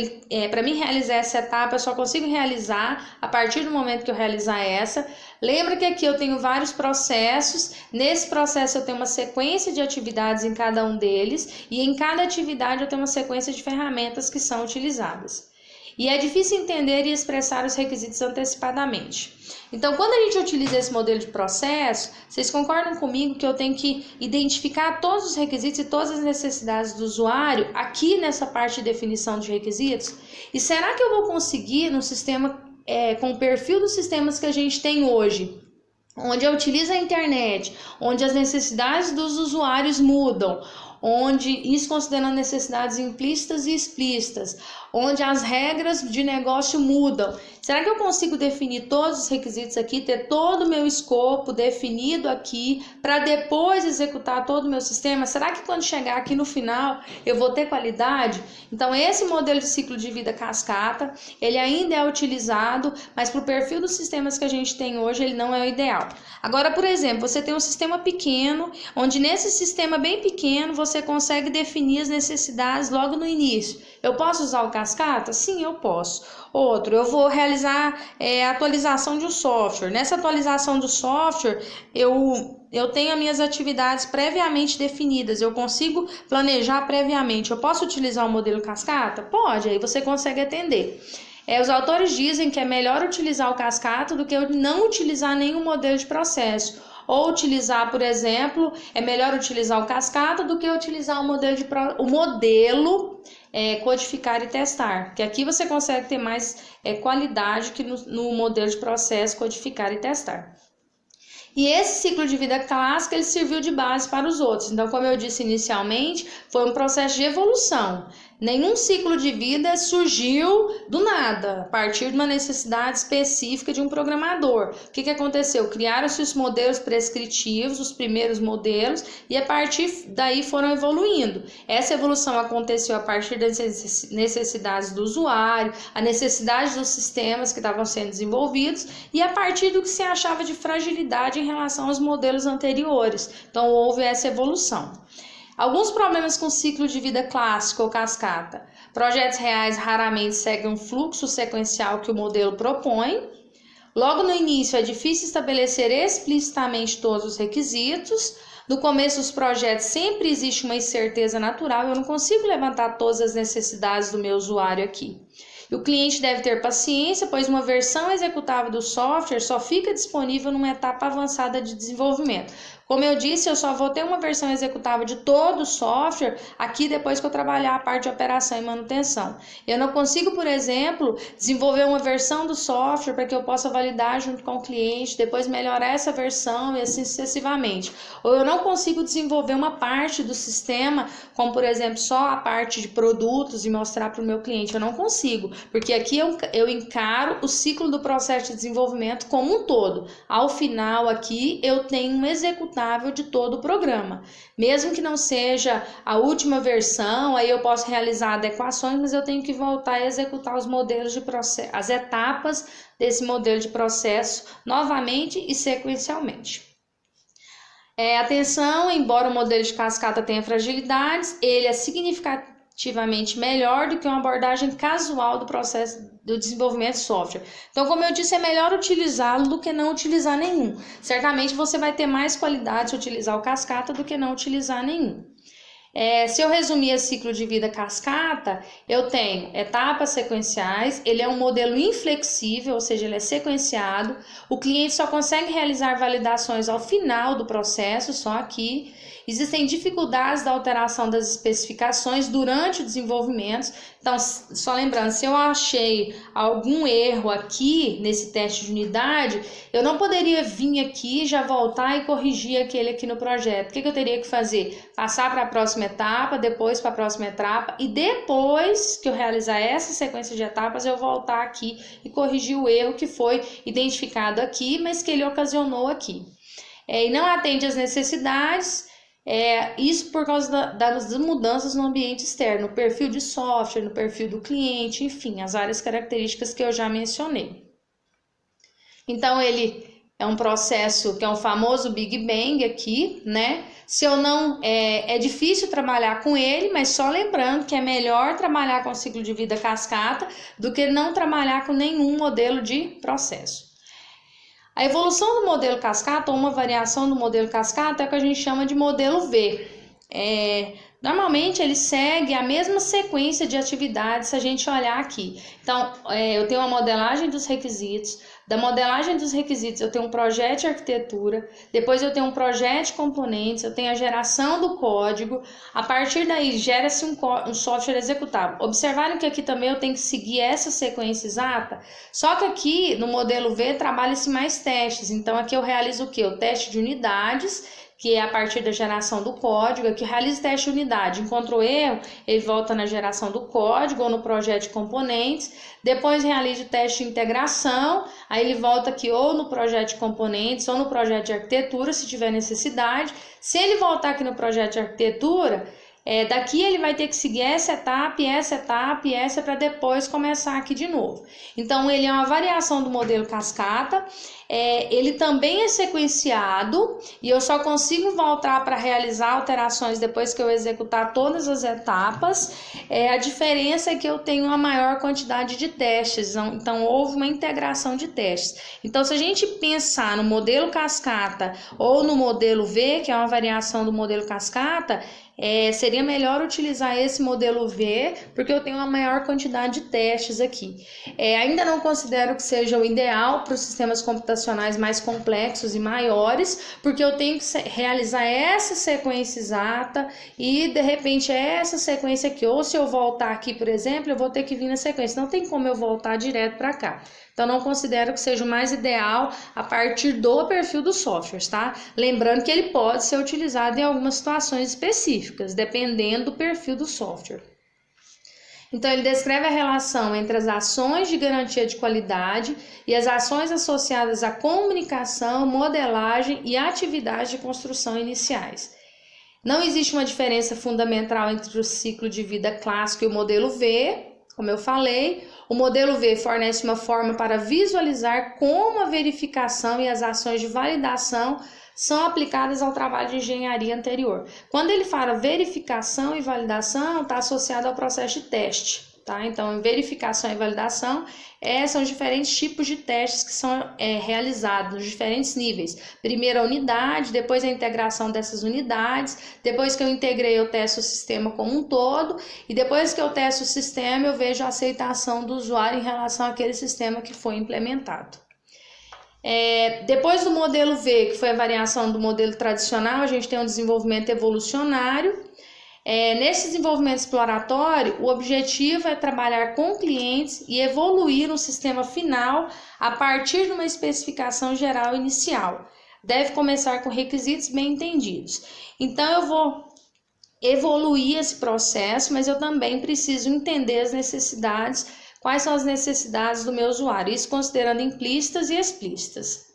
[SPEAKER 1] para mim realizar essa etapa, eu só consigo realizar a partir do momento que eu realizar essa. Lembra que aqui eu tenho vários processos, nesse processo eu tenho uma sequência de atividades em cada um deles, e em cada atividade eu tenho uma sequência de ferramentas que são utilizadas. E é difícil entender e expressar os requisitos antecipadamente. Então, quando a gente utiliza esse modelo de processo, vocês concordam comigo que eu tenho que identificar todos os requisitos e todas as necessidades do usuário aqui nessa parte de definição de requisitos? E será que eu vou conseguir no sistema, com o perfil dos sistemas que a gente tem hoje, onde eu utilizo a internet, onde as necessidades dos usuários mudam, onde isso considerando necessidades implícitas e explícitas, onde as regras de negócio mudam. Será que eu consigo definir todos os requisitos aqui, ter todo o meu escopo definido aqui, para depois executar todo o meu sistema? Será que quando chegar aqui no final eu vou ter qualidade? Então esse modelo de ciclo de vida cascata, ele ainda é utilizado, mas para o perfil dos sistemas que a gente tem hoje, ele não é o ideal. Agora, por exemplo, você tem um sistema pequeno, onde nesse sistema bem pequeno você consegue definir as necessidades logo no início. Eu posso usar o cascata? Sim, eu posso. Outro, eu vou realizar a atualização de um software. Nessa atualização do software, eu tenho as minhas atividades previamente definidas, eu consigo planejar previamente. Eu posso utilizar o modelo cascata? Pode, aí você consegue atender. Os autores dizem que é melhor utilizar o cascata do que não utilizar nenhum modelo de processo. Ou utilizar, por exemplo, é melhor utilizar o cascata do que utilizar o modelo codificar e testar, porque aqui você consegue ter mais qualidade que no modelo de processo codificar e testar. E esse ciclo de vida clássico, ele serviu de base para os outros. Então, como eu disse inicialmente, foi um processo de evolução. Nenhum ciclo de vida surgiu do nada, a partir de uma necessidade específica de um programador. O que aconteceu? Criaram-se os modelos prescritivos, os primeiros modelos, e a partir daí foram evoluindo. Essa evolução aconteceu a partir das necessidades do usuário, a necessidade dos sistemas que estavam sendo desenvolvidos, e a partir do que se achava de fragilidade em relação aos modelos anteriores. Então, houve essa evolução. Alguns problemas com o ciclo de vida clássico ou cascata. Projetos reais raramente seguem um fluxo sequencial que o modelo propõe. Logo no início é difícil estabelecer explicitamente todos os requisitos. No começo dos projetos sempre existe uma incerteza natural, eu não consigo levantar todas as necessidades do meu usuário aqui. E o cliente deve ter paciência, pois uma versão executável do software só fica disponível numa etapa avançada de desenvolvimento. Como eu disse, eu só vou ter uma versão executável de todo o software aqui depois que eu trabalhar a parte de operação e manutenção. Eu não consigo, por exemplo, desenvolver uma versão do software para que eu possa validar junto com o cliente, depois melhorar essa versão e assim sucessivamente. Ou eu não consigo desenvolver uma parte do sistema, como por exemplo, só a parte de produtos e mostrar para o meu cliente. Eu não consigo, porque aqui eu encaro o ciclo do processo de desenvolvimento como um todo. Ao final aqui eu tenho um executável de todo o programa. Mesmo que não seja a última versão, aí eu posso realizar adequações, mas eu tenho que voltar a executar os modelos de processo, as etapas desse modelo de processo novamente e sequencialmente. Atenção, embora o modelo de cascata tenha fragilidades, ele é significativamente melhor do que uma abordagem casual do processo do desenvolvimento de software. Então, como eu disse, é melhor utilizá-lo do que não utilizar nenhum. Certamente você vai ter mais qualidade se utilizar o cascata do que não utilizar nenhum. Se eu resumir esse ciclo de vida cascata, eu tenho etapas sequenciais, ele é um modelo inflexível, ou seja, ele é sequenciado, o cliente só consegue realizar validações ao final do processo, só aqui. Existem dificuldades da alteração das especificações durante o desenvolvimento. Então, só lembrando, se eu achei algum erro aqui nesse teste de unidade, eu não poderia vir aqui, já voltar e corrigir aquele aqui no projeto. O que eu teria que fazer? Passar para a próxima etapa, depois para a próxima etapa, e depois que eu realizar essa sequência de etapas, eu voltar aqui e corrigir o erro que foi identificado aqui, mas que ele ocasionou aqui. E não atende às necessidades. Isso por causa das mudanças no ambiente externo, no perfil de software, no perfil do cliente, enfim, as várias características que eu já mencionei. Então, ele é um processo que é um famoso Big Bang aqui, né? Se eu não... É difícil trabalhar com ele, mas só lembrando que é melhor trabalhar com o ciclo de vida cascata do que não trabalhar com nenhum modelo de processo. A evolução do modelo cascata, ou uma variação do modelo cascata, é o que a gente chama de modelo V. Normalmente ele segue a mesma sequência de atividades se a gente olhar aqui. Então, eu tenho uma modelagem dos requisitos. Da modelagem dos requisitos eu tenho um projeto de arquitetura, depois eu tenho um projeto de componentes, eu tenho a geração do código, a partir daí gera-se um software executável. Observaram que aqui também eu tenho que seguir essa sequência exata, só que aqui no modelo V trabalha-se mais testes, então aqui eu realizo o que? O teste de unidades, que é a partir da geração do código, aqui realiza teste de unidade, encontrou erro, ele volta na geração do código ou no projeto de componentes, depois realiza o teste de integração, aí ele volta aqui ou no projeto de componentes ou no projeto de arquitetura, se tiver necessidade. Se ele voltar aqui no projeto de arquitetura, daqui ele vai ter que seguir essa etapa e essa para depois começar aqui de novo. Então, ele é uma variação do modelo cascata, ele também é sequenciado e eu só consigo voltar para realizar alterações depois que eu executar todas as etapas. A diferença é que eu tenho uma maior quantidade de testes, então houve uma integração de testes. Então, se a gente pensar no modelo cascata ou no modelo V, que é uma variação do modelo cascata, seria melhor utilizar esse modelo V, porque eu tenho uma maior quantidade de testes aqui. Ainda não considero que seja o ideal para os sistemas computacionais mais complexos e maiores, porque eu tenho que realizar essa sequência exata e de repente essa sequência aqui, ou se eu voltar aqui, por exemplo, eu vou ter que vir na sequência, não tem como eu voltar direto para cá. Então, não considero que seja o mais ideal a partir do perfil dos softwares, tá? Lembrando que ele pode ser utilizado em algumas situações específicas, dependendo do perfil do software. Então, ele descreve a relação entre as ações de garantia de qualidade e as ações associadas à comunicação, modelagem e atividades de construção iniciais. Não existe uma diferença fundamental entre o ciclo de vida clássico e o modelo V. Como eu falei, o modelo V fornece uma forma para visualizar como a verificação e as ações de validação são aplicadas ao trabalho de engenharia anterior. Quando ele fala verificação e validação, está associado ao processo de teste, tá? Então, verificação e validação são diferentes tipos de testes que são realizados nos diferentes níveis. Primeiro a unidade, depois a integração dessas unidades, depois que eu integrei eu testo o sistema como um todo e depois que eu testo o sistema eu vejo a aceitação do usuário em relação àquele sistema que foi implementado. Depois do modelo V, que foi a variação do modelo tradicional, a gente tem um desenvolvimento evolucionário. Nesse desenvolvimento exploratório, o objetivo é trabalhar com clientes e evoluir no sistema final a partir de uma especificação geral inicial. Deve começar com requisitos bem entendidos. Então, eu vou evoluir esse processo, mas eu também preciso entender as necessidades, quais são as necessidades do meu usuário, isso considerando implícitas e explícitas.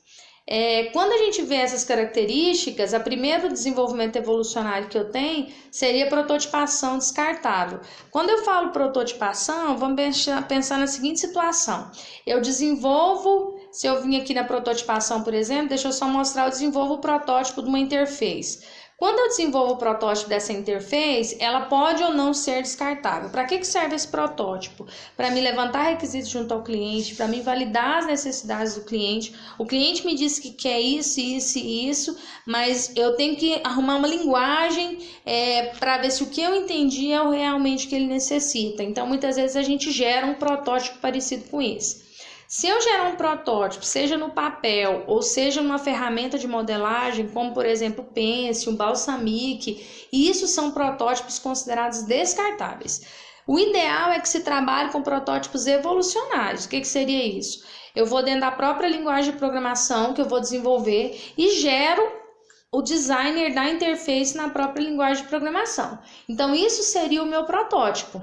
[SPEAKER 1] Quando a gente vê essas características, a primeiro desenvolvimento evolucionário que eu tenho seria a prototipação descartável. Quando eu falo prototipação, vamos pensar na seguinte situação. Eu desenvolvo, se eu vim aqui na prototipação, por exemplo, deixa eu só mostrar, eu desenvolvo o protótipo de uma interface. Quando eu desenvolvo o protótipo dessa interface, ela pode ou não ser descartável. Para que serve esse protótipo? Para me levantar requisitos junto ao cliente, para me validar as necessidades do cliente. O cliente me disse que quer isso, isso e isso, mas eu tenho que arrumar uma linguagem para ver se o que eu entendi é realmente o que ele necessita. Então, muitas vezes a gente gera um protótipo parecido com esse. Se eu gerar um protótipo, seja no papel ou seja numa ferramenta de modelagem, como por exemplo o Pencil, o Balsamiq, isso são protótipos considerados descartáveis. O ideal é que se trabalhe com protótipos evolucionários. O que seria isso? Eu vou dentro da própria linguagem de programação que eu vou desenvolver e gero o designer da interface na própria linguagem de programação. Então isso seria o meu protótipo.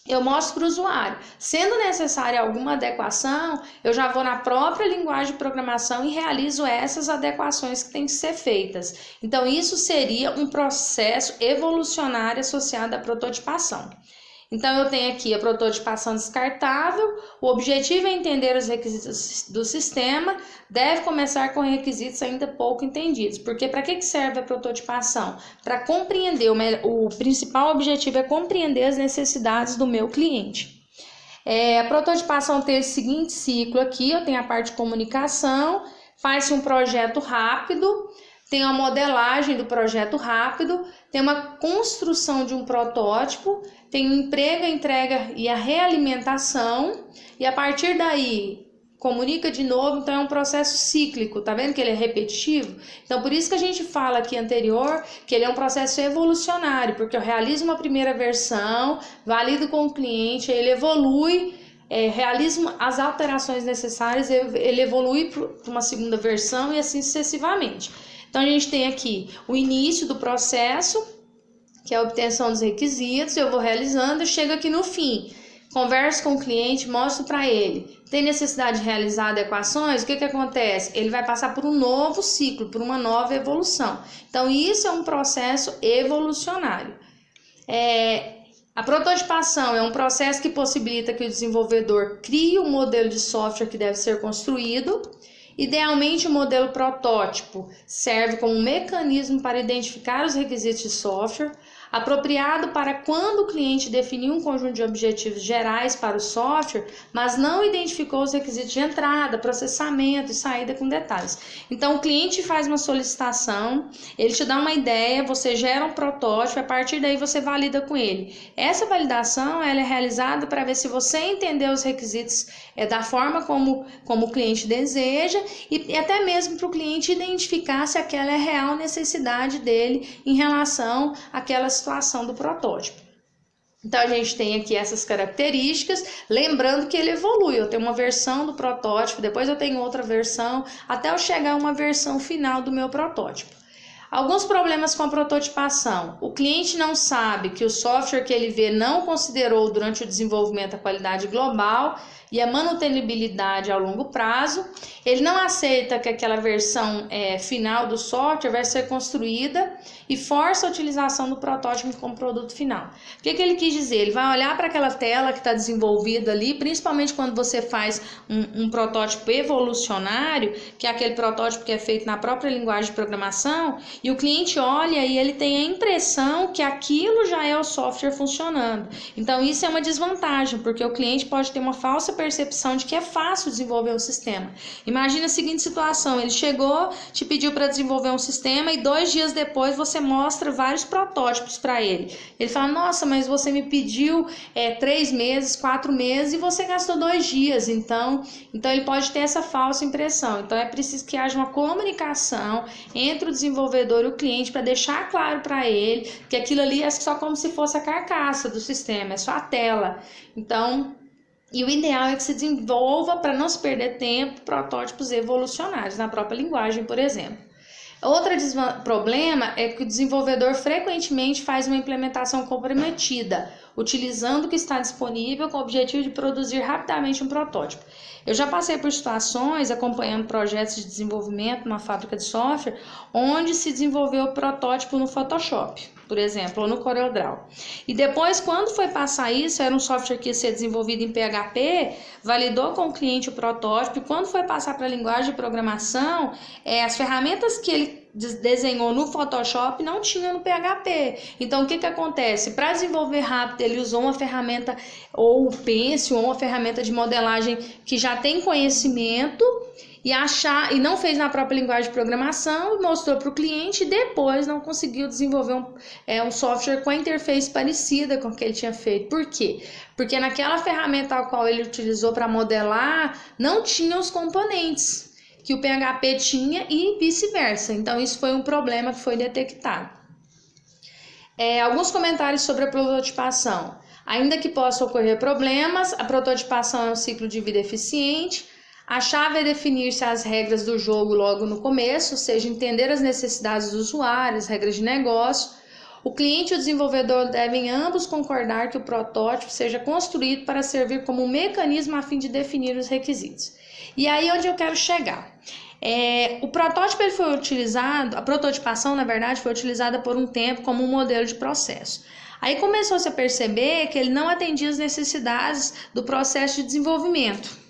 [SPEAKER 1] Eu mostro para o usuário. Sendo necessária alguma adequação, eu já vou na própria linguagem de programação e realizo essas adequações que têm que ser feitas. Então, isso seria um processo evolucionário associado à prototipação. Então, eu tenho aqui a prototipação descartável. O objetivo é entender os requisitos do sistema. Deve começar com requisitos ainda pouco entendidos. Porque para que serve a prototipação? Para compreender, o principal objetivo é compreender as necessidades do meu cliente. A prototipação tem o seguinte ciclo aqui. Eu tenho a parte de comunicação, faz-se um projeto rápido. Tem a modelagem do projeto rápido, tem uma construção de um protótipo, tem o emprego, a entrega e a realimentação, e a partir daí comunica de novo, então é um processo cíclico, tá vendo que ele é repetitivo? Então por isso que a gente fala aqui anterior que ele é um processo evolucionário, porque eu realizo uma primeira versão, valido com o cliente, ele evolui, realiza as alterações necessárias, ele evolui para uma segunda versão e assim sucessivamente. Então, a gente tem aqui o início do processo, que é a obtenção dos requisitos, eu vou realizando, eu chego aqui no fim, converso com o cliente, mostro para ele, tem necessidade de realizar adequações, o que acontece? Ele vai passar por um novo ciclo, por uma nova evolução. Então, isso é um processo evolucionário. A prototipação é um processo que possibilita que o desenvolvedor crie um modelo de software que deve ser construído. Idealmente, o modelo protótipo serve como um mecanismo para identificar os requisitos de software, apropriado para quando o cliente definiu um conjunto de objetivos gerais para o software, mas não identificou os requisitos de entrada, processamento e saída com detalhes. Então, o cliente faz uma solicitação, ele te dá uma ideia, você gera um protótipo, a partir daí você valida com ele. Essa validação ela é realizada para ver se você entendeu os requisitos da forma como o cliente deseja e até mesmo para o cliente identificar se aquela é a real necessidade dele em relação àquela situação do protótipo. Então a gente tem aqui essas características, lembrando que ele evolui, eu tenho uma versão do protótipo, depois eu tenho outra versão, até eu chegar a uma versão final do meu protótipo. Alguns problemas com a prototipação. O cliente não sabe que o software que ele vê não considerou durante o desenvolvimento a qualidade global e a manutenibilidade ao longo prazo. Ele não aceita que aquela versão final do software vai ser construída e força a utilização do protótipo como produto final. O que ele quis dizer? Ele vai olhar para aquela tela que está desenvolvida ali, principalmente quando você faz um protótipo evolucionário, que é aquele protótipo que é feito na própria linguagem de programação, e o cliente olha e ele tem a impressão que aquilo já é o software funcionando. Então isso é uma desvantagem, porque o cliente pode ter uma falsa percepção de que é fácil desenvolver um sistema. Imagina a seguinte situação, ele chegou, te pediu para desenvolver um sistema e 2 dias depois você mostra vários protótipos para ele. Ele fala, nossa, mas você me pediu 3 meses, 4 meses e você gastou 2 dias, então ele pode ter essa falsa impressão. Então é preciso que haja uma comunicação entre o desenvolvedor e o cliente para deixar claro para ele que aquilo ali é só como se fosse a carcaça do sistema, é só a tela. Então, e o ideal é que se desenvolva, para não se perder tempo, protótipos evolucionários na própria linguagem, por exemplo. Outro problema é que o desenvolvedor frequentemente faz uma implementação comprometida, utilizando o que está disponível com o objetivo de produzir rapidamente um protótipo. Eu já passei por situações acompanhando projetos de desenvolvimento numa fábrica de software, onde se desenvolveu o protótipo no Photoshop, por exemplo, ou no CorelDRAW. E depois, quando foi passar isso, era um software que ia ser desenvolvido em PHP, validou com o cliente o protótipo, e quando foi passar para a linguagem de programação, as ferramentas que ele desenhou no Photoshop não tinha no PHP. Então, o que acontece? Para desenvolver rápido, ele usou uma ferramenta, ou o Pencil, ou uma ferramenta de modelagem que já tem conhecimento, e não fez na própria linguagem de programação, mostrou para o cliente e depois não conseguiu desenvolver um software com a interface parecida com o que ele tinha feito. Por quê? Porque naquela ferramenta a qual ele utilizou para modelar, não tinha os componentes que o PHP tinha e vice-versa. Então, isso foi um problema que foi detectado. Alguns comentários sobre a prototipação. Ainda que possa ocorrer problemas, a prototipação é um ciclo de vida eficiente. A chave é definir-se as regras do jogo logo no começo, ou seja, entender as necessidades do usuário, as regras de negócio. O cliente e o desenvolvedor devem ambos concordar que o protótipo seja construído para servir como um mecanismo a fim de definir os requisitos. E aí onde eu quero chegar? O protótipo ele foi utilizado, a prototipação, na verdade, foi utilizada por um tempo como um modelo de processo. Aí começou-se a perceber que ele não atendia as necessidades do processo de desenvolvimento.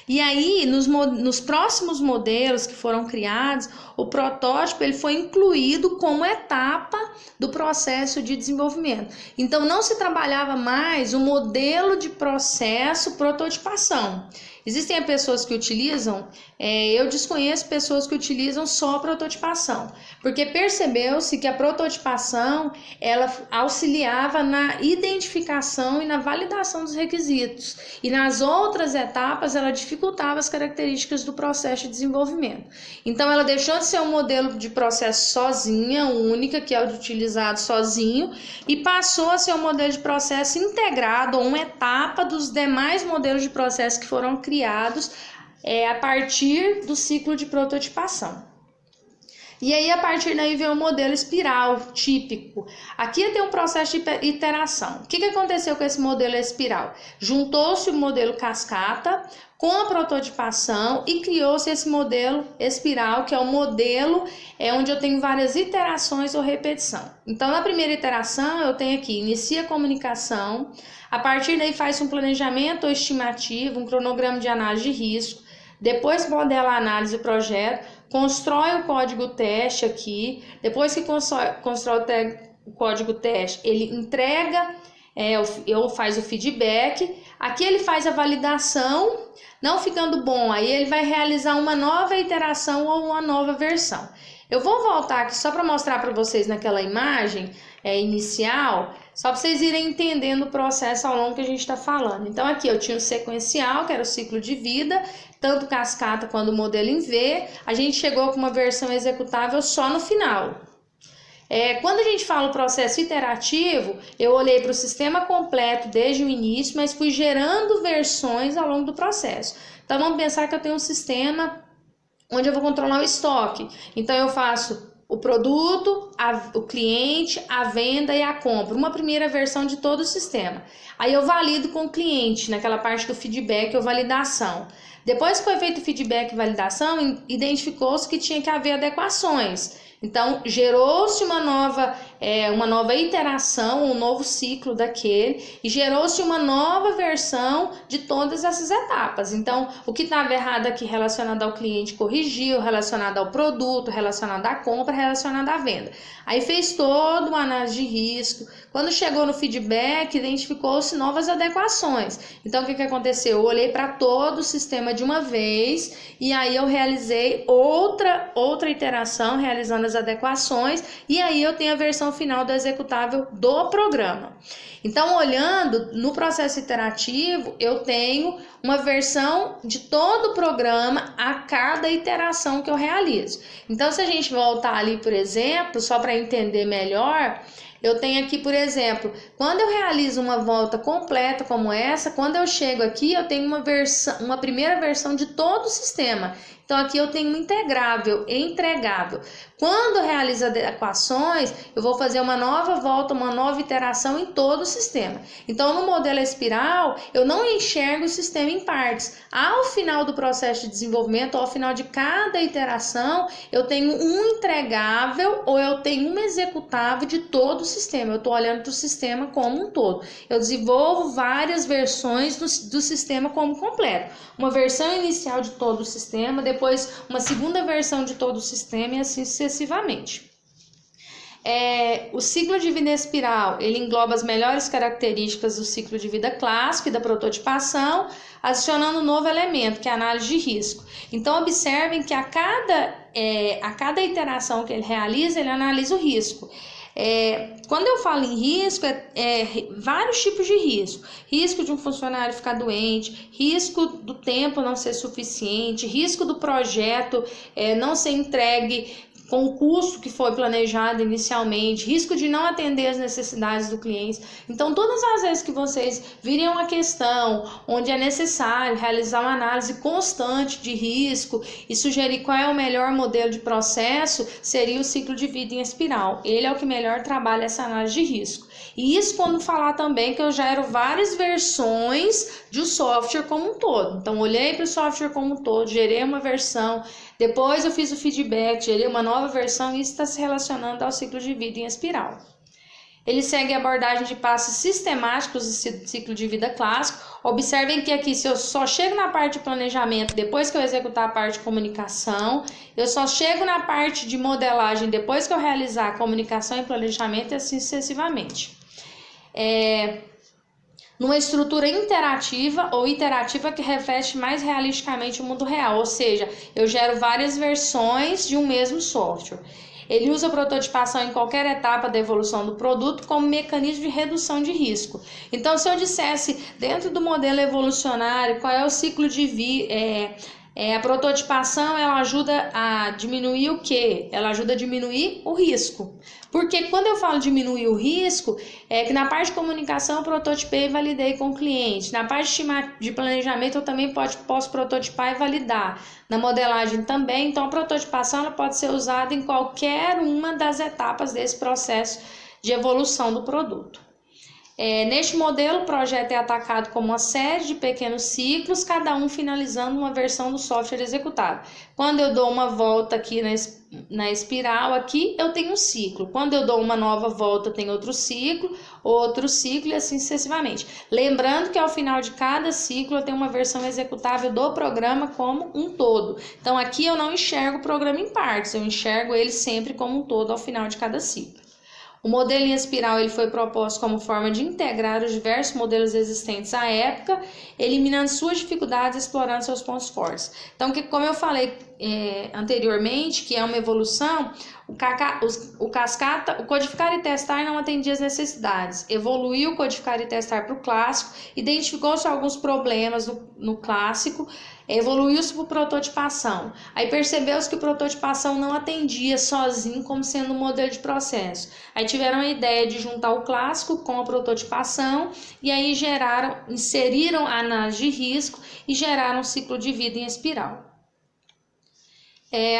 [SPEAKER 1] E aí, nos próximos modelos que foram criados, o protótipo ele foi incluído como etapa do processo de desenvolvimento. Então, não se trabalhava mais o modelo de processo prototipação. Existem pessoas que utilizam, eu desconheço pessoas que utilizam só a prototipação, porque percebeu-se que a prototipação ela auxiliava na identificação e na validação dos requisitos, e nas outras etapas ela dificultava as características do processo de desenvolvimento. Então ela deixou de ser um modelo de processo sozinha, única, que é o utilizado sozinho, e passou a ser um modelo de processo integrado, ou uma etapa dos demais modelos de processo que foram criados a partir do ciclo de prototipação. E aí, a partir daí, vem o modelo espiral típico. Aqui tem um processo de iteração. O que aconteceu com esse modelo espiral? Juntou-se o modelo cascata com a prototipação e criou-se esse modelo espiral, que é um modelo onde eu tenho várias iterações ou repetição. Então, na primeira iteração, eu tenho aqui, inicia a comunicação, a partir daí faz um planejamento ou estimativa, um cronograma de análise de risco, depois modela a análise do projeto, constrói o código teste aqui, depois que constrói o código teste, ele entrega ou faz o feedback, aqui ele faz a validação, não ficando bom, aí ele vai realizar uma nova iteração ou uma nova versão. Eu vou voltar aqui só para mostrar para vocês naquela imagem inicial, só para vocês irem entendendo o processo ao longo que a gente está falando. Então aqui eu tinha o sequencial, que era o ciclo de vida, tanto cascata quanto o modelo em V, a gente chegou com uma versão executável só no final. Quando a gente fala o processo iterativo, eu olhei para o sistema completo desde o início, mas fui gerando versões ao longo do processo. Então vamos pensar que eu tenho um sistema onde eu vou controlar o estoque. Então eu faço o produto, o cliente, a venda e a compra, uma primeira versão de todo o sistema. Aí eu valido com o cliente, naquela parte do feedback ou validação. Depois que foi feito o feedback e validação, identificou-se que tinha que haver adequações. Então, gerou-se uma nova uma nova iteração, um novo ciclo daquele, e gerou-se uma nova versão de todas essas etapas. Então, o que estava errado aqui relacionado ao cliente corrigiu, relacionado ao produto, relacionado à compra, relacionado à venda. Aí fez toda uma análise de risco. Quando chegou no feedback, identificou-se novas adequações. Então, o que aconteceu? Eu olhei para todo o sistema de uma vez e aí eu realizei outra iteração, realizando as adequações, e aí eu tenho a versão final do executável do programa. Então, olhando no processo iterativo, eu tenho uma versão de todo o programa a cada iteração que eu realizo. Então, se a gente voltar ali, por exemplo, só para entender melhor, eu tenho aqui, por exemplo, quando eu realizo uma volta completa como essa, quando eu chego aqui, eu tenho uma primeira versão de todo o sistema. Então, aqui eu tenho um integrável, entregável. Quando eu realizo adequações, eu vou fazer uma nova volta, uma nova iteração em todo o sistema. Então, no modelo espiral, eu não enxergo o sistema em partes. Ao final do processo de desenvolvimento, ao final de cada iteração, eu tenho um entregável ou eu tenho um executável de todo o sistema. Eu estou olhando para o sistema como um todo. Eu desenvolvo várias versões do sistema como completo. Uma versão inicial de todo o sistema, depois uma segunda versão de todo o sistema e assim sucessivamente. O ciclo de vida espiral, ele engloba as melhores características do ciclo de vida clássico e da prototipação, adicionando um novo elemento, que é a análise de risco. Então, observem que a cada iteração que ele realiza, ele analisa o risco. Quando eu falo em risco, vários tipos de risco. Risco de um funcionário ficar doente, risco do tempo não ser suficiente, risco do projeto não ser entregue com o custo que foi planejado inicialmente, risco de não atender as necessidades do cliente. Então, todas as vezes que vocês virem uma questão onde é necessário realizar uma análise constante de risco e sugerir qual é o melhor modelo de processo, seria o ciclo de vida em espiral. Ele é o que melhor trabalha essa análise de risco. E isso quando falar também que eu gero várias versões de um software como um todo. Então, olhei para o software como um todo, gerei uma versão, depois eu fiz o feedback, gerei uma nova versão e isso está se relacionando ao ciclo de vida em espiral. Ele segue a abordagem de passos sistemáticos do ciclo de vida clássico. Observem que aqui, se eu só chego na parte de planejamento depois que eu executar a parte de comunicação, eu só chego na parte de modelagem depois que eu realizar a comunicação e planejamento e assim sucessivamente. Numa estrutura interativa ou iterativa que reflete mais realisticamente o mundo real, ou seja, eu gero várias versões de um mesmo software. Ele usa a prototipação em qualquer etapa da evolução do produto como mecanismo de redução de risco. Então, se eu dissesse dentro do modelo evolucionário qual é o ciclo de vida, a prototipação ela ajuda a diminuir o quê? Ela ajuda a diminuir o risco. Porque quando eu falo diminuir o risco, é que na parte de comunicação eu prototipei e validei com o cliente. Na parte de planejamento eu também posso prototipar e validar. Na modelagem também, então a prototipação ela pode ser usada em qualquer uma das etapas desse processo de evolução do produto. Neste modelo, o projeto é atacado como uma série de pequenos ciclos, cada um finalizando uma versão do software executado. Quando eu dou uma volta aqui na espiral, aqui eu tenho um ciclo. Quando eu dou uma nova volta, tem outro ciclo e assim sucessivamente. Lembrando que ao final de cada ciclo eu tenho uma versão executável do programa como um todo. Então aqui eu não enxergo o programa em partes, eu enxergo ele sempre como um todo ao final de cada ciclo. O modelo em espiral ele foi proposto como forma de integrar os diversos modelos existentes à época, eliminando suas dificuldades e explorando seus pontos fortes. Então, como eu falei anteriormente, que é uma evolução, o codificar e testar não atendia as necessidades. Evoluiu o codificar e testar para o clássico, identificou-se alguns problemas no clássico, evoluiu-se para a prototipação. Aí percebeu-se que a prototipação não atendia sozinho como sendo um modelo de processo. Aí tiveram a ideia de juntar o clássico com a prototipação e aí inseriram a análise de risco e geraram um ciclo de vida em espiral.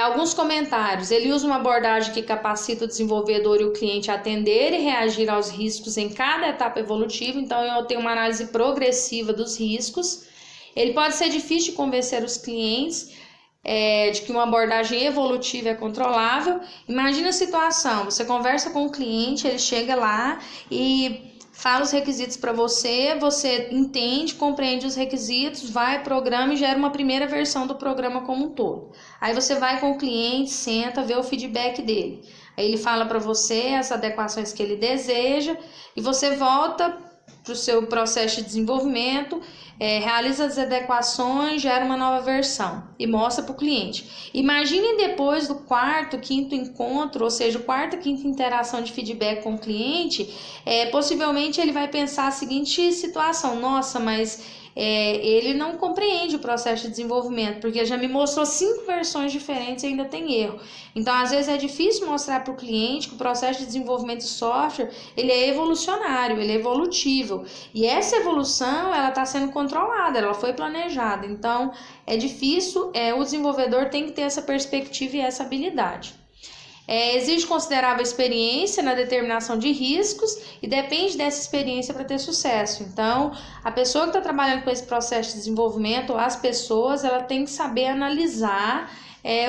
[SPEAKER 1] Alguns comentários. Ele usa uma abordagem que capacita o desenvolvedor e o cliente a atender e reagir aos riscos em cada etapa evolutiva. Então, eu tenho uma análise progressiva dos riscos. Ele pode ser difícil de convencer os clientes, de que uma abordagem evolutiva é controlável. Imagina a situação, você conversa com o cliente, ele chega lá e fala os requisitos para você, você entende, compreende os requisitos, vai, programa e gera uma primeira versão do programa como um todo. Aí você vai com o cliente, senta, vê o feedback dele. Aí ele fala para você as adequações que ele deseja e você volta para o seu processo de desenvolvimento, realiza as adequações, gera uma nova versão e mostra para o cliente. Imagine depois do quarto, quinto encontro, ou seja, quarta, quinta interação de feedback com o cliente, possivelmente ele vai pensar a seguinte situação: nossa, mas ele não compreende o processo de desenvolvimento, porque já me mostrou 5 versões diferentes e ainda tem erro. Então, às vezes é difícil mostrar para o cliente que o processo de desenvolvimento de software ele é evolucionário, ele é evolutivo. E essa evolução ela está sendo controlada, ela foi planejada. Então, é difícil, o desenvolvedor tem que ter essa perspectiva e essa habilidade. Exige considerável experiência na determinação de riscos e depende dessa experiência para ter sucesso. Então, a pessoa que está trabalhando com esse processo de desenvolvimento, ou as pessoas, ela tem que saber analisar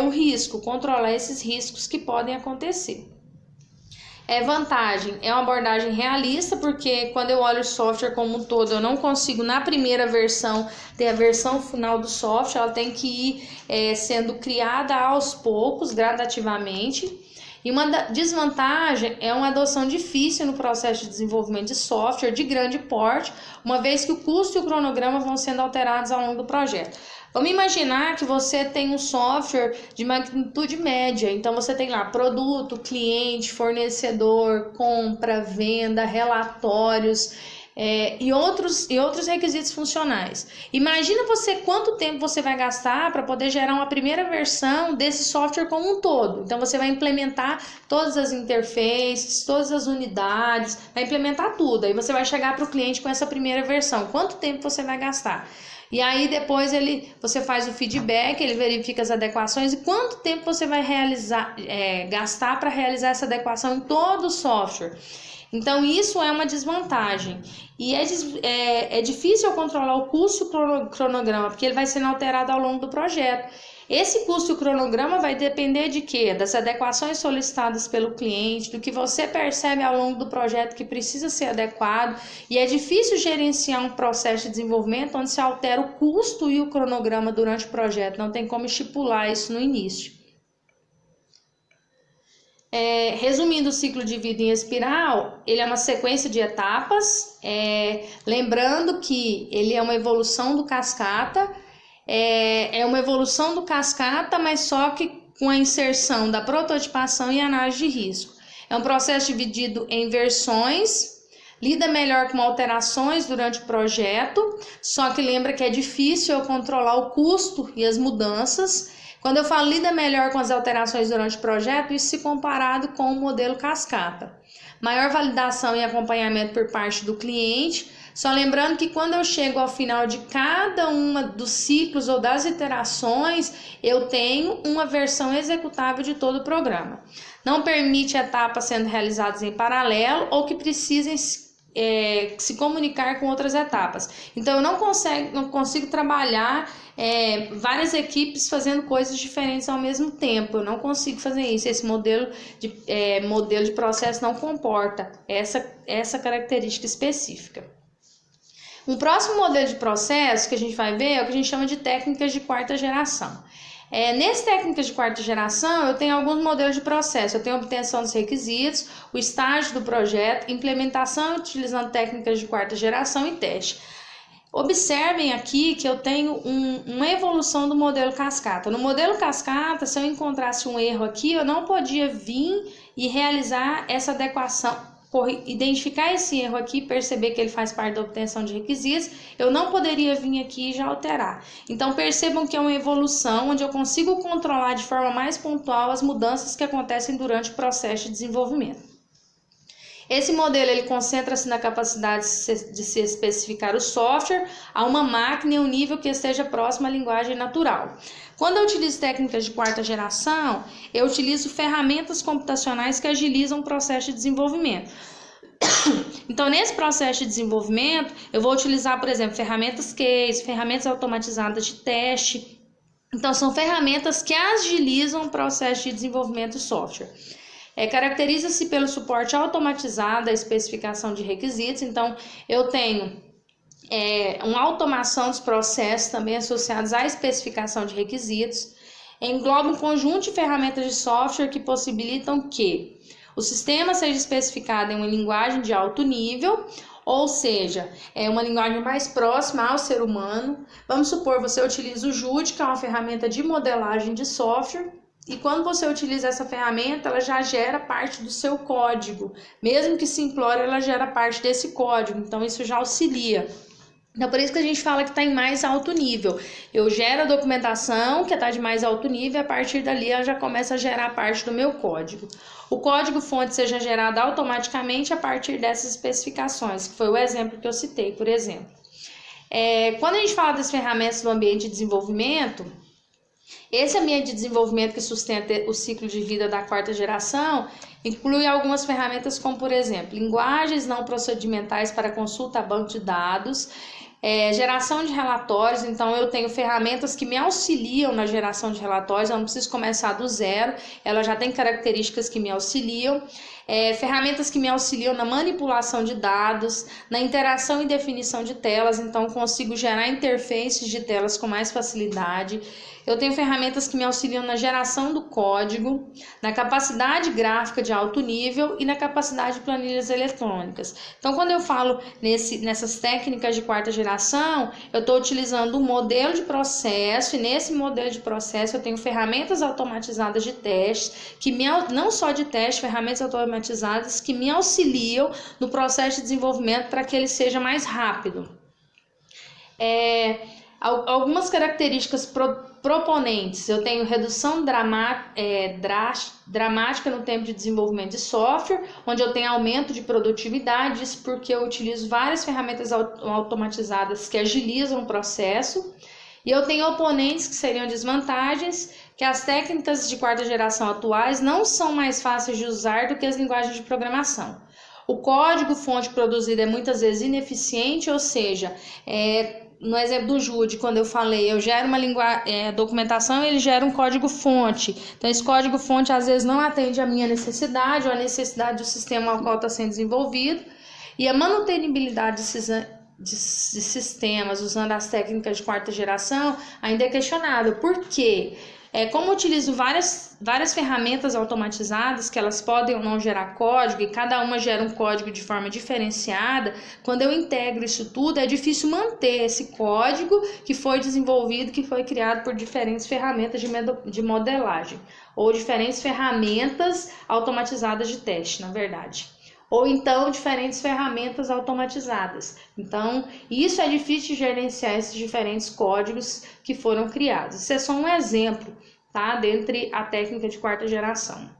[SPEAKER 1] o risco, controlar esses riscos que podem acontecer. Vantagem, é uma abordagem realista, porque quando eu olho o software como um todo, eu não consigo na primeira versão ter a versão final do software, ela tem que ir sendo criada aos poucos, gradativamente. E uma desvantagem é uma adoção difícil no processo de desenvolvimento de software de grande porte, uma vez que o custo e o cronograma vão sendo alterados ao longo do projeto. Vamos imaginar que você tem um software de magnitude média, então você tem lá produto, cliente, fornecedor, compra, venda, relatórios e outros requisitos funcionais. Imagina você quanto tempo você vai gastar para poder gerar uma primeira versão desse software como um todo. Então você vai implementar todas as interfaces, todas as unidades, vai implementar tudo. Aí você vai chegar para o cliente com essa primeira versão. Quanto tempo você vai gastar? E aí depois você faz o feedback, ele verifica as adequações e quanto tempo você vai gastar para realizar essa adequação em todo o software. Então isso é uma desvantagem e é difícil controlar o custo e o cronograma, porque ele vai sendo alterado ao longo do projeto. Esse custo e o cronograma vai depender de quê? Das adequações solicitadas pelo cliente, do que você percebe ao longo do projeto que precisa ser adequado, e é difícil gerenciar um processo de desenvolvimento onde se altera o custo e o cronograma durante o projeto, não tem como estipular isso no início. Resumindo o ciclo de vida em espiral, ele é uma sequência de etapas, lembrando que ele é uma evolução do cascata, uma evolução do cascata, mas só que com a inserção da prototipação e análise de risco. É um processo dividido em versões, lida melhor com alterações durante o projeto, só que lembra que é difícil eu controlar o custo e as mudanças. Quando eu falo lida melhor com as alterações durante o projeto, isso se comparado com o modelo cascata. Maior validação e acompanhamento por parte do cliente, só lembrando que quando eu chego ao final de cada uma dos ciclos ou das iterações, eu tenho uma versão executável de todo o programa. Não permite etapas sendo realizadas em paralelo ou que precisem se comunicar com outras etapas. Então eu não consigo trabalhar várias equipes fazendo coisas diferentes ao mesmo tempo. Eu não consigo fazer isso. Esse modelo de processo não comporta essa característica específica. Um próximo modelo de processo que a gente vai ver é o que a gente chama de técnicas de quarta geração. Nesse técnicas de quarta geração, eu tenho alguns modelos de processo. Eu tenho a obtenção dos requisitos, o estágio do projeto, implementação utilizando técnicas de quarta geração e teste. Observem aqui que eu tenho uma evolução do modelo cascata. No modelo cascata, se eu encontrasse um erro aqui, eu não podia vir e realizar essa adequação. Por identificar esse erro aqui, perceber que ele faz parte da obtenção de requisitos, eu não poderia vir aqui e já alterar. Então percebam que é uma evolução onde eu consigo controlar de forma mais pontual as mudanças que acontecem durante o processo de desenvolvimento. Esse modelo ele concentra-se na capacidade de se especificar o software a uma máquina em um nível que esteja próximo à linguagem natural. Quando eu utilizo técnicas de quarta geração, eu utilizo ferramentas computacionais que agilizam o processo de desenvolvimento. Então, nesse processo de desenvolvimento, eu vou utilizar, por exemplo, ferramentas case, ferramentas automatizadas de teste, Então, são ferramentas que agilizam o processo de desenvolvimento de software. Caracteriza-se pelo suporte automatizado à especificação de requisitos. Então, eu tenho uma automação dos processos também associados à especificação de requisitos. Engloba um conjunto de ferramentas de software que possibilitam que o sistema seja especificado em uma linguagem de alto nível, ou seja, é uma linguagem mais próxima ao ser humano. Vamos supor, você utiliza o Jude, que é uma ferramenta de modelagem de software, e quando você utiliza essa ferramenta, ela já gera parte do seu código. Mesmo que simplória, ela gera parte desse código, então isso já auxilia. Então, por isso que a gente fala que está em mais alto nível. Eu gero a documentação, que está de mais alto nível, e a partir dali ela já começa a gerar parte do meu código. O código-fonte seja gerado automaticamente a partir dessas especificações, que foi o exemplo que eu citei, por exemplo. Quando a gente fala das ferramentas do ambiente de desenvolvimento, esse ambiente de desenvolvimento que sustenta o ciclo de vida da quarta geração inclui algumas ferramentas como, por exemplo, linguagens não procedimentais para consulta a banco de dados, geração de relatórios. Então eu tenho ferramentas que me auxiliam na geração de relatórios, eu não preciso começar do zero, ela já tem características que me auxiliam. Ferramentas que me auxiliam na manipulação de dados, na interação e definição de telas, então consigo gerar interfaces de telas com mais facilidade. Eu tenho ferramentas que me auxiliam na geração do código, na capacidade gráfica de alto nível e na capacidade de planilhas eletrônicas. Então, quando eu falo nessas técnicas de quarta geração, eu estou utilizando um modelo de processo, e nesse modelo de processo eu tenho ferramentas automatizadas de teste, não só de teste, ferramentas automatizadas que me auxiliam no processo de desenvolvimento para que ele seja mais rápido. Algumas características proponentes: eu tenho redução dramática no tempo de desenvolvimento de software, onde eu tenho aumento de produtividade, isso porque eu utilizo várias ferramentas automatizadas que agilizam o processo. E eu tenho oponentes, que seriam desvantagens, que as técnicas de quarta geração atuais não são mais fáceis de usar do que as linguagens de programação. O código-fonte produzido é muitas vezes ineficiente, ou seja, no exemplo do Jude, quando eu falei, eu gero uma documentação, ele gera um código-fonte. Então, esse código-fonte às vezes não atende à minha necessidade ou à necessidade do sistema ao qual está sendo desenvolvido. E a manutenibilidade de sistemas usando as técnicas de quarta geração ainda é questionável. Por quê? Como eu utilizo várias ferramentas automatizadas, que elas podem ou não gerar código, e cada uma gera um código de forma diferenciada, quando eu integro isso tudo, é difícil manter esse código que foi desenvolvido, que foi criado por diferentes ferramentas de modelagem, ou diferentes ferramentas automatizadas de teste, na verdade. Ou então diferentes ferramentas automatizadas. Então, isso é difícil de gerenciar, esses diferentes códigos que foram criados. Isso é só um exemplo, tá? Dentre a técnica de quarta geração.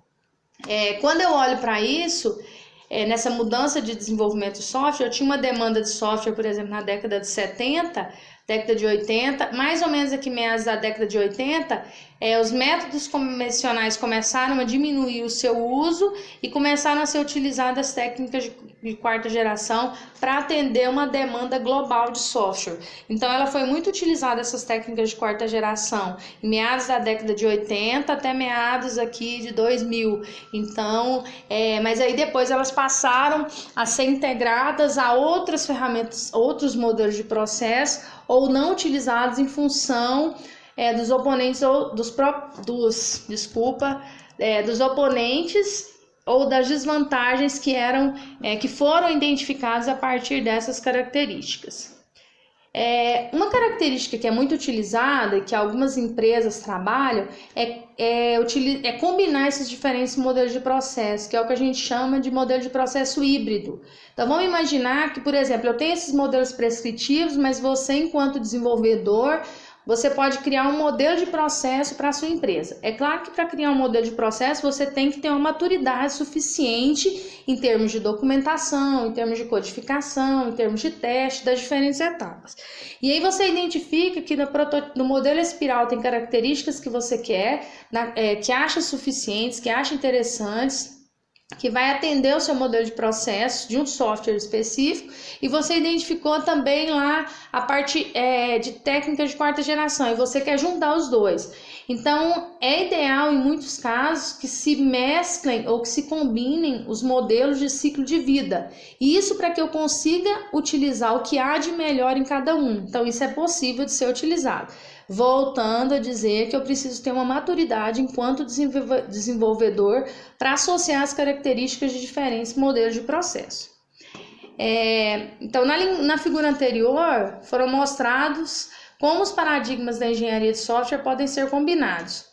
[SPEAKER 1] Quando eu olho para isso, nessa mudança de desenvolvimento de software, eu tinha uma demanda de software, por exemplo, na década de 70, década de 80, mais ou menos aqui meados da década de 80, os métodos convencionais começaram a diminuir o seu uso e começaram a ser utilizadas técnicas de quarta geração para atender uma demanda global de software. Então, ela foi muito utilizada, essas técnicas de quarta geração, em meados da década de 80 até meados aqui de 2000. Então, mas aí depois elas passaram a ser integradas a outras ferramentas, outros modelos de processo, ou não utilizados em função dos oponentes ou dos oponentes ou das desvantagens que foram identificadas a partir dessas características. Uma característica que é muito utilizada e que algumas empresas trabalham é combinar esses diferentes modelos de processo, que é o que a gente chama de modelo de processo híbrido. Então, vamos imaginar que, por exemplo, eu tenho esses modelos prescritivos, mas você, enquanto desenvolvedor, você pode criar um modelo de processo para a sua empresa. É claro que para criar um modelo de processo você tem que ter uma maturidade suficiente em termos de documentação, em termos de codificação, em termos de teste das diferentes etapas. E aí você identifica que no modelo espiral tem características que você quer, que acha suficientes, que acha interessantes, que vai atender o seu modelo de processo de um software específico, e você identificou também lá a parte de técnicas de quarta geração, e você quer juntar os dois. Então, é ideal em muitos casos que se mesclem ou que se combinem os modelos de ciclo de vida, e isso para que eu consiga utilizar o que há de melhor em cada um. Então, isso é possível de ser utilizado. Voltando a dizer que eu preciso ter uma maturidade enquanto desenvolvedor para associar as características de diferentes modelos de processo. Então, na figura anterior, foram mostrados como os paradigmas da engenharia de software podem ser combinados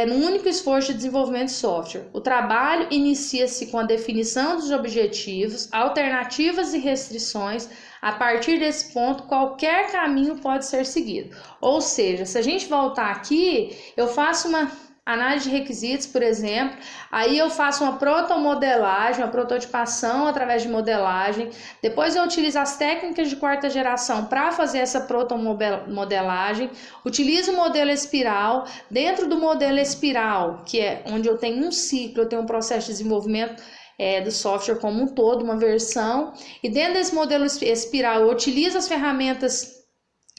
[SPEAKER 1] num único esforço de desenvolvimento de software. O trabalho inicia-se com a definição dos objetivos, alternativas e restrições. A partir desse ponto, qualquer caminho pode ser seguido. Ou seja, se a gente voltar aqui, eu faço uma análise de requisitos, por exemplo, aí eu faço uma protomodelagem, uma prototipação através de modelagem, depois eu utilizo as técnicas de quarta geração para fazer essa protomodelagem, utilizo o modelo espiral. Dentro do modelo espiral, que é onde eu tenho um ciclo, eu tenho um processo de desenvolvimento do software como um todo, uma versão, e dentro desse modelo espiral eu utilizo as ferramentas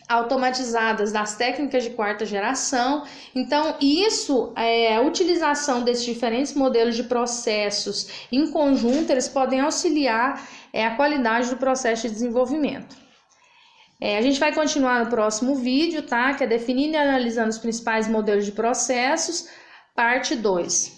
[SPEAKER 1] automatizadas das técnicas de quarta geração. Então, a utilização desses diferentes modelos de processos em conjunto, eles podem auxiliar a qualidade do processo de desenvolvimento. A gente vai continuar no próximo vídeo, tá? Que é definindo e analisando os principais modelos de processos, parte 2.